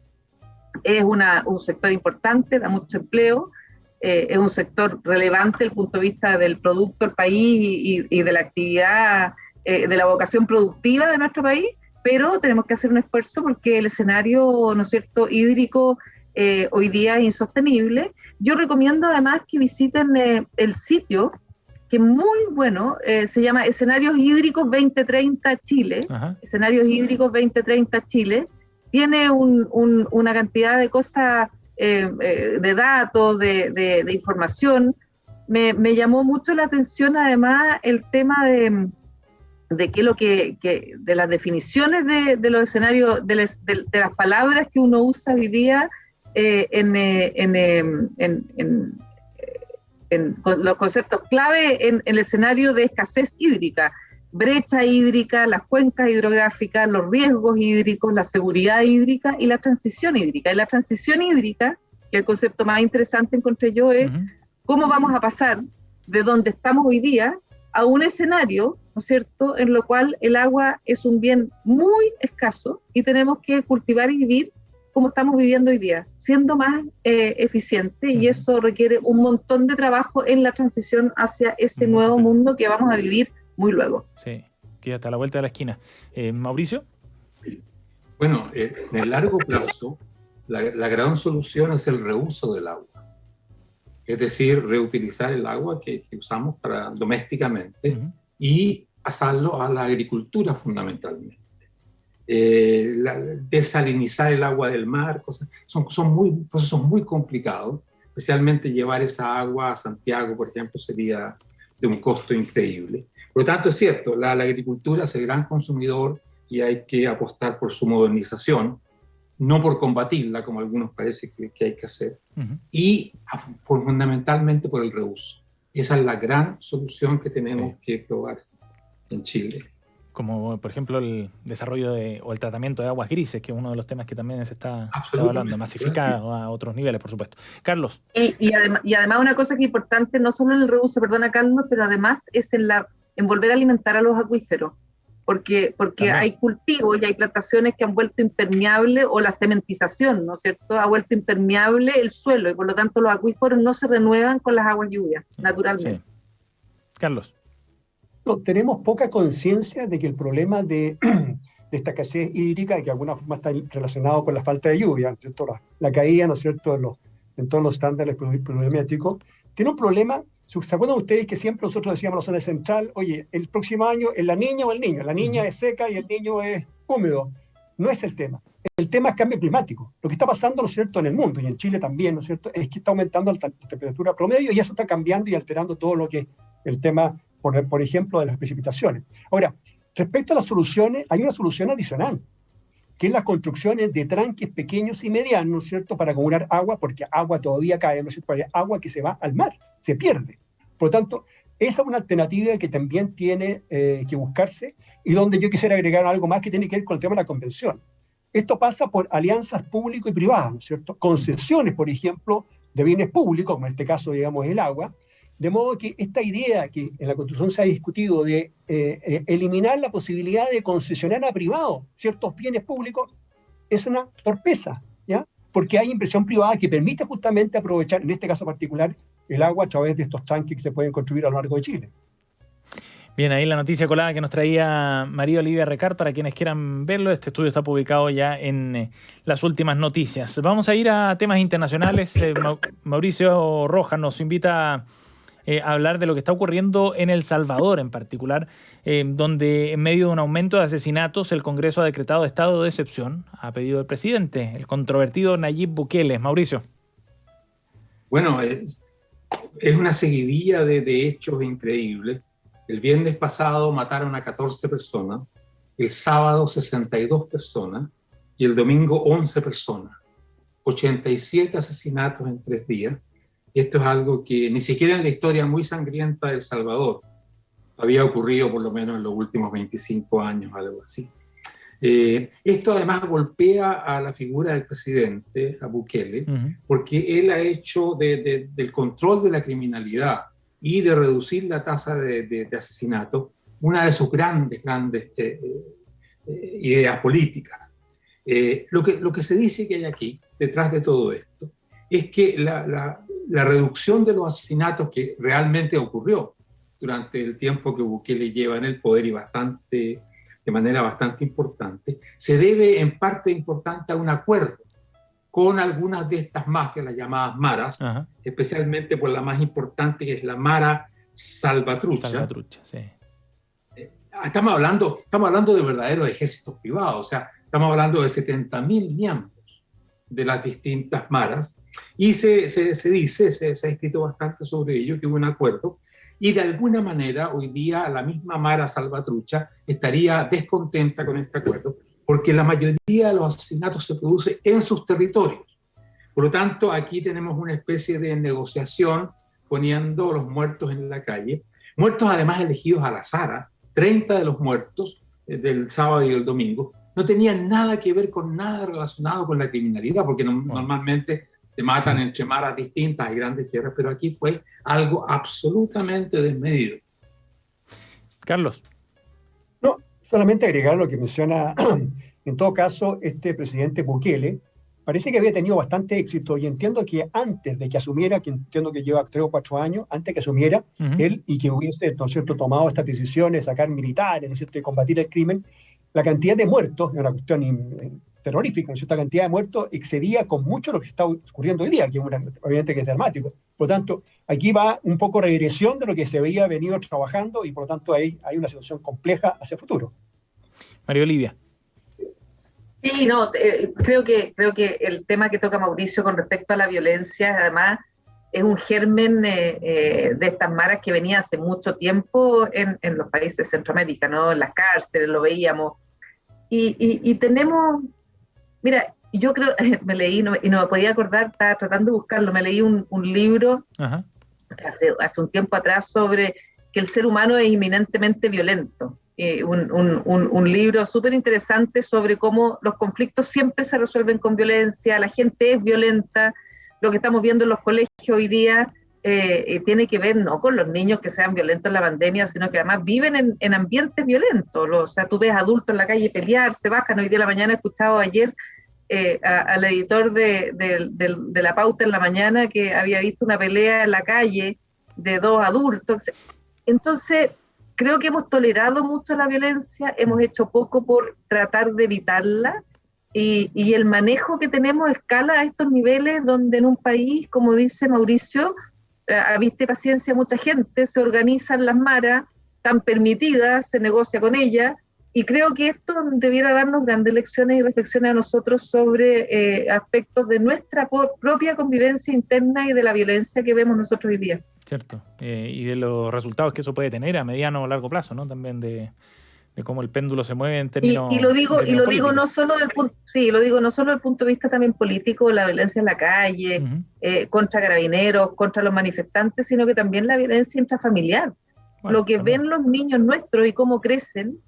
Es un sector importante, da mucho empleo, es un sector relevante desde el punto de vista del producto del país y de la actividad, de la vocación productiva de nuestro país, pero tenemos que hacer un esfuerzo porque el escenario, ¿no es cierto?, hídrico hoy día es insostenible. Yo recomiendo además que visiten el sitio, que es muy bueno, se llama Escenarios Hídricos 2030 Chile. Ajá. Escenarios Hídricos 2030 Chile. Tiene una cantidad de cosas, de datos, de información. Me llamó mucho la atención además el tema de qué lo que de las definiciones de los escenarios, de las palabras que uno usa hoy día en los conceptos clave en el escenario de escasez hídrica, brecha hídrica, las cuencas hidrográficas, los riesgos hídricos, la seguridad hídrica y la transición hídrica. Y la transición hídrica, que el concepto más interesante encontré yo, es cómo vamos a pasar de donde estamos hoy día a un escenario, ¿no es cierto?, en lo cual el agua es un bien muy escaso y tenemos que cultivar y vivir como estamos viviendo hoy día, siendo más eficiente, y eso requiere un montón de trabajo en la transición hacia ese nuevo mundo que vamos a vivir muy luego. Sí, que hasta la vuelta de la esquina. ¿Mauricio? Bueno, en el largo plazo, la gran solución es el reuso del agua. Es decir, reutilizar el agua que usamos domésticamente y pasarlo a la agricultura fundamentalmente. Desalinizar el agua del mar, son procesos muy complicados, especialmente llevar esa agua a Santiago, por ejemplo, sería de un costo increíble. Por lo tanto, es cierto, la agricultura es el gran consumidor y hay que apostar por su modernización, no por combatirla, como algunos parece que hay que hacer, y fundamentalmente por el reuso. Esa es la gran solución que tenemos que probar en Chile. Como, por ejemplo, el desarrollo o el tratamiento de aguas grises, que es uno de los temas que también se está hablando, masificado a otros niveles, por supuesto. Carlos. Y además una cosa que es importante, no solo en el reuso, perdona Carlos, pero además es en volver a alimentar a los acuíferos, porque hay cultivos y hay plantaciones que han vuelto impermeable, o la cementización, ¿no es cierto?, ha vuelto impermeable el suelo, y por lo tanto los acuíferos no se renuevan con las aguas lluvias, naturalmente. Sí. Carlos. No, tenemos poca conciencia de que el problema de esta escasez hídrica, que de alguna forma está relacionado con la falta de lluvia, ¿no es cierto?, la caída, ¿no es cierto?, en todos los estándares pluviométricos, tiene un problema. ¿Se acuerdan ustedes que siempre nosotros decíamos en la zona central, oye, el próximo año es la niña o el niño? La niña es seca y el niño es húmedo. No es el tema. El tema es cambio climático. Lo que está pasando, ¿no es cierto?, en el mundo y en Chile también, ¿no es cierto?, es que está aumentando la temperatura promedio y eso está cambiando y alterando todo lo que el tema, por ejemplo, de las precipitaciones. Ahora, respecto a las soluciones, hay una solución adicional, que es las construcciones de tranques pequeños y medianos, ¿no es cierto?, para acumular agua, porque agua todavía cae, ¿no es cierto?, hay agua que se va al mar, se pierde. Por lo tanto, esa es una alternativa que también tiene que buscarse y donde yo quisiera agregar algo más que tiene que ver con el tema de la convención. Esto pasa por alianzas público y privadas, ¿no es cierto?, concesiones, por ejemplo, de bienes públicos, como en este caso, digamos, el agua, de modo que esta idea que en la Constitución se ha discutido de eliminar la posibilidad de concesionar a privados ciertos bienes públicos es una torpeza, ¿ya? Porque hay inversión privada que permite justamente aprovechar, en este caso particular, el agua a través de estos tanques que se pueden construir a lo largo de Chile. Bien, ahí la noticia colada que nos traía María Olivia Recart para quienes quieran verlo. Este estudio está publicado ya en las últimas noticias. Vamos a ir a temas internacionales. Mauricio Rojas nos invita a hablar de lo que está ocurriendo en El Salvador en particular, donde en medio de un aumento de asesinatos el Congreso ha decretado estado de excepción a pedido del presidente, el controvertido Nayib Bukele. Mauricio. Bueno, es una seguidilla de hechos increíbles. El viernes pasado mataron a 14 personas, el sábado 62 personas y el domingo 11 personas. 87 asesinatos en 3 días. Y esto es algo que ni siquiera en la historia muy sangrienta de El Salvador había ocurrido, por lo menos en los últimos 25 años, algo así. Esto además golpea a la figura del presidente, a Bukele, porque él ha hecho del control de la criminalidad y de reducir la tasa de asesinatos una de sus grandes ideas políticas. Lo que se dice que hay aquí, detrás de todo esto, es que la reducción de los asesinatos que realmente ocurrió durante el tiempo que Bukele lleva en el poder y de manera bastante importante, se debe en parte importante a un acuerdo con algunas de estas mafias, las llamadas maras, especialmente por la más importante, que es la Mara Salvatrucha. Salvatrucha, sí. Estamos hablando de verdaderos ejércitos privados, o sea, estamos hablando de 70.000 miembros de las distintas maras, y se ha escrito bastante sobre ello, que hubo un acuerdo, y de alguna manera hoy día la misma Mara Salvatrucha estaría descontenta con este acuerdo, porque la mayoría de los asesinatos se produce en sus territorios. Por lo tanto, aquí tenemos una especie de negociación poniendo los muertos en la calle, muertos además elegidos al azar. 30 de los muertos del sábado y el domingo no tenían nada que ver con nada relacionado con la criminalidad, porque normalmente se matan entre maras distintas, hay grandes guerras, pero aquí fue algo absolutamente desmedido. Carlos. No, solamente agregar lo que menciona, en todo caso, este presidente Bukele parece que había tenido bastante éxito, y entiendo que antes de que asumiera, que entiendo que lleva 3 o 4 años, antes de que asumiera él y que hubiese, ¿no es cierto?, tomado estas decisiones, sacar militares, ¿no es cierto?, y combatir el crimen, la cantidad de muertos, es una cuestión terrorífica, ¿no es cierto?, la cantidad de muertos excedía con mucho lo que está ocurriendo hoy día, que obviamente que es dramático. Por lo tanto, aquí va un poco regresión de lo que se había venido trabajando, y por lo tanto hay una situación compleja hacia el futuro. María Olivia. Sí, no, creo que el tema que toca Mauricio con respecto a la violencia, además, es un germen de estas maras que venía hace mucho tiempo en los países de Centroamérica, ¿no? En las cárceles lo veíamos. Y tenemos, mira, yo creo, me leí, y no me podía acordar, estaba tratando de buscarlo, me leí un libro hace un tiempo atrás sobre que el ser humano es inminentemente violento. Un libro súper interesante sobre cómo los conflictos siempre se resuelven con violencia, la gente es violenta. Lo que estamos viendo en los colegios hoy día tiene que ver no con los niños que sean violentos en la pandemia, sino que además viven en ambientes violentos. O sea, tú ves adultos en la calle pelear, se bajan. Hoy día de la mañana he escuchado ayer al editor de La Pauta en la mañana que había visto una pelea en la calle de 2 adultos. Entonces, creo que hemos tolerado mucho la violencia, hemos hecho poco por tratar de evitarla, y el manejo que tenemos escala a estos niveles donde en un país, como dice Mauricio, a vista y paciencia mucha gente, se organizan las maras, están permitidas, se negocia con ellas, y creo que esto debiera darnos grandes lecciones y reflexiones a nosotros sobre aspectos de nuestra propia convivencia interna y de la violencia que vemos nosotros hoy día. Cierto, y de los resultados que eso puede tener a mediano o largo plazo, ¿no? También de cómo el péndulo se mueve en términos y lo digo no solo del punto de vista también político, la violencia en la calle, contra carabineros, contra los manifestantes, sino que también la violencia intrafamiliar. Bueno, lo que también ven los niños nuestros y cómo crecen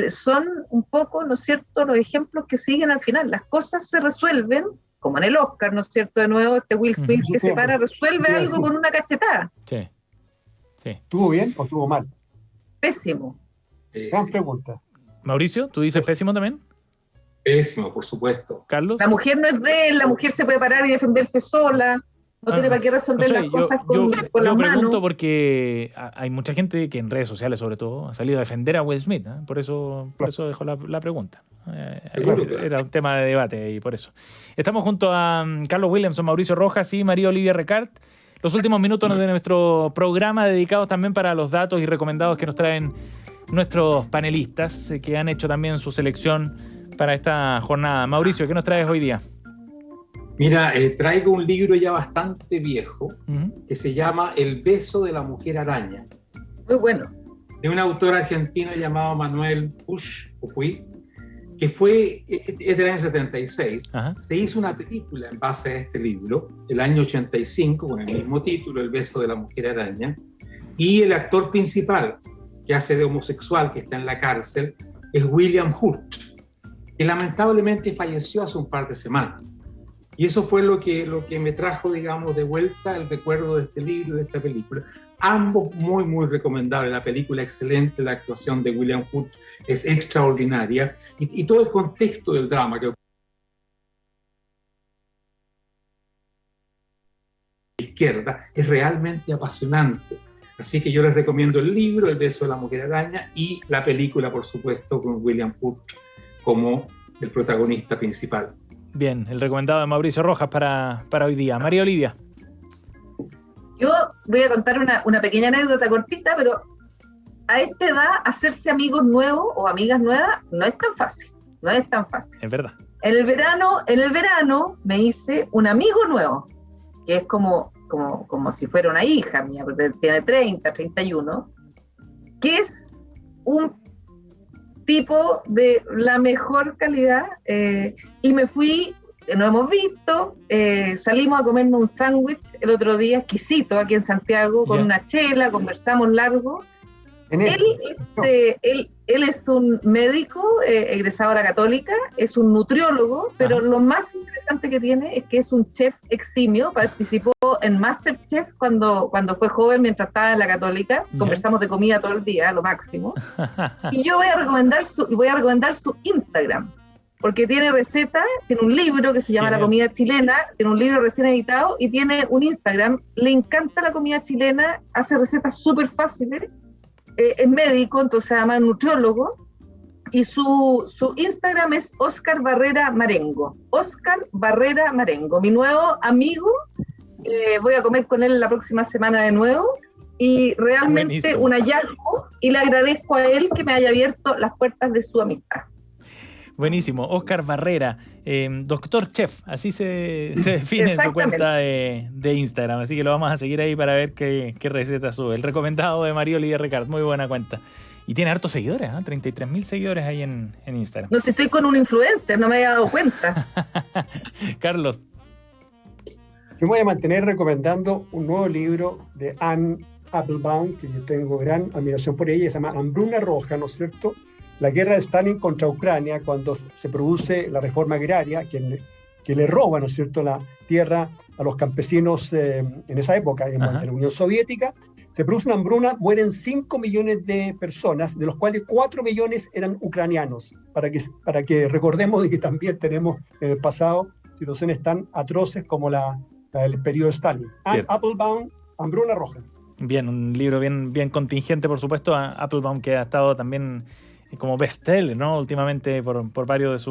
son un poco, ¿no es cierto?, los ejemplos que siguen al final. Las cosas se resuelven, como en el Oscar, ¿no es cierto?, de nuevo, Will Smith que se para, resuelve algo con una cachetada. Sí. ¿Estuvo bien o estuvo mal? Pésimo. Gran pregunta. Mauricio, ¿tú dices pésimo también? Pésimo, por supuesto. Carlos. La mujer no es de él, la mujer se puede parar y defenderse sola, no tiene para qué resolver las cosas con las manos. Yo pregunto porque hay mucha gente que en redes sociales, sobre todo, ha salido a defender a Will Smith, ¿eh? Por eso dejo la pregunta. Era un tema de debate y por eso. Estamos junto a Carlos Williamson, Mauricio Rojas y María Olivia Recart. Los últimos minutos de nuestro programa dedicados también para los datos y recomendados que nos traen nuestros panelistas, que han hecho también su selección para esta jornada. Mauricio, ¿qué nos traes hoy día? Mira, traigo un libro ya bastante viejo que se llama El beso de la mujer araña. Muy bueno. De un autor argentino llamado Manuel Puig, que es del año 76. Ajá. Se hizo una película en base a este libro, el año 85, con el mismo título, El beso de la mujer araña, y el actor principal, que hace de homosexual, que está en la cárcel, es William Hurt, que lamentablemente falleció hace un par de semanas. Y eso fue lo que me trajo, digamos, de vuelta el recuerdo de este libro y de esta película. Ambos muy, muy recomendables. La película excelente, la actuación de William Hurt es extraordinaria. Y todo el contexto del drama que izquierda es realmente apasionante. Así que yo les recomiendo el libro, El beso de la mujer araña, y la película, por supuesto, con William Hurt como el protagonista principal. Bien, el recomendado de Mauricio Rojas para hoy día. María Olivia. Yo voy a contar una pequeña anécdota cortita, pero a esta edad hacerse amigos nuevos o amigas nuevas no es tan fácil. No es tan fácil. Es verdad. En el verano me hice un amigo nuevo, que es como si fuera una hija mía, porque tiene 31, que es un tipo de la mejor calidad, y me fui, nos hemos visto, salimos a comernos un sándwich el otro día, exquisito, aquí en Santiago, con una chela, conversamos largo. Él es un médico egresado a la Católica, es un nutriólogo, pero lo más interesante que tiene es que es un chef eximio, participó en MasterChef cuando fue joven mientras estaba en la Católica, conversamos de comida todo el día, lo máximo, y yo voy a recomendar su Instagram, porque tiene recetas, tiene un libro que se llama La comida chilena, tiene un libro recién editado y tiene un Instagram, le encanta la comida chilena, hace recetas súper fáciles. Es médico, entonces se llama nutriólogo, y su Instagram es Oscar Barrera Marengo. Oscar Barrera Marengo, mi nuevo amigo. Voy a comer con él la próxima semana de nuevo, y realmente un hallazgo, y le agradezco a él que me haya abierto las puertas de su amistad. Buenísimo, Oscar Barrera, doctor chef, así se define en su cuenta de Instagram, así que lo vamos a seguir ahí para ver qué receta sube. El recomendado de María Olivia Recart, muy buena cuenta. Y tiene hartos seguidores, 33.000 seguidores ahí en Instagram. No sé, estoy con un influencer, no me había dado cuenta. Carlos. Yo me voy a mantener recomendando un nuevo libro de Anne Applebaum, que yo tengo gran admiración por ella, se llama Hambruna Roja, ¿no es cierto? La guerra de Stalin contra Ucrania, cuando se produce la reforma agraria, que le roba, ¿no es cierto?, la tierra a los campesinos en esa época, en la Unión Soviética. Se produce una hambruna, mueren 5 millones de personas, de los cuales 4 millones eran ucranianos, para que recordemos de que también tenemos en el pasado situaciones tan atroces como la del periodo de Stalin. Anne Applebaum, Hambruna Roja. Bien, un libro bien contingente, por supuesto, a Applebaum, que ha estado también como bestseller, ¿no? Últimamente por varios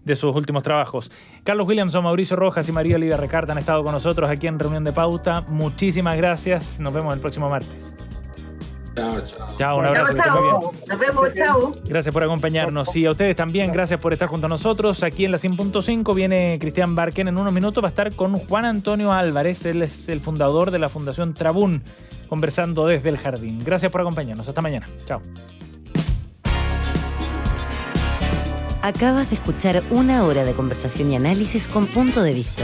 de sus últimos trabajos. Carlos Williamson, Mauricio Rojas y María Olivia Recart han estado con nosotros aquí en Reunión de Pauta. Muchísimas gracias. Nos vemos el próximo martes. Chao, un abrazo. Chao. Nos vemos, chao. Gracias por acompañarnos. Y a ustedes también, gracias por estar junto a nosotros. Aquí en la 100.5 viene Cristian Barken. En unos minutos va a estar con Juan Antonio Álvarez. Él es el fundador de la Fundación Trabún, conversando desde el jardín. Gracias por acompañarnos. Hasta mañana. Chao. Acabas de escuchar una hora de conversación y análisis con punto de vista.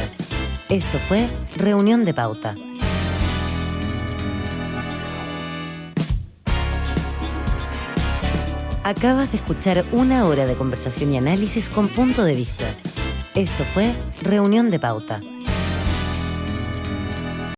Esto fue Reunión de Pauta. Acabas de escuchar una hora de conversación y análisis con punto de vista. Esto fue Reunión de Pauta.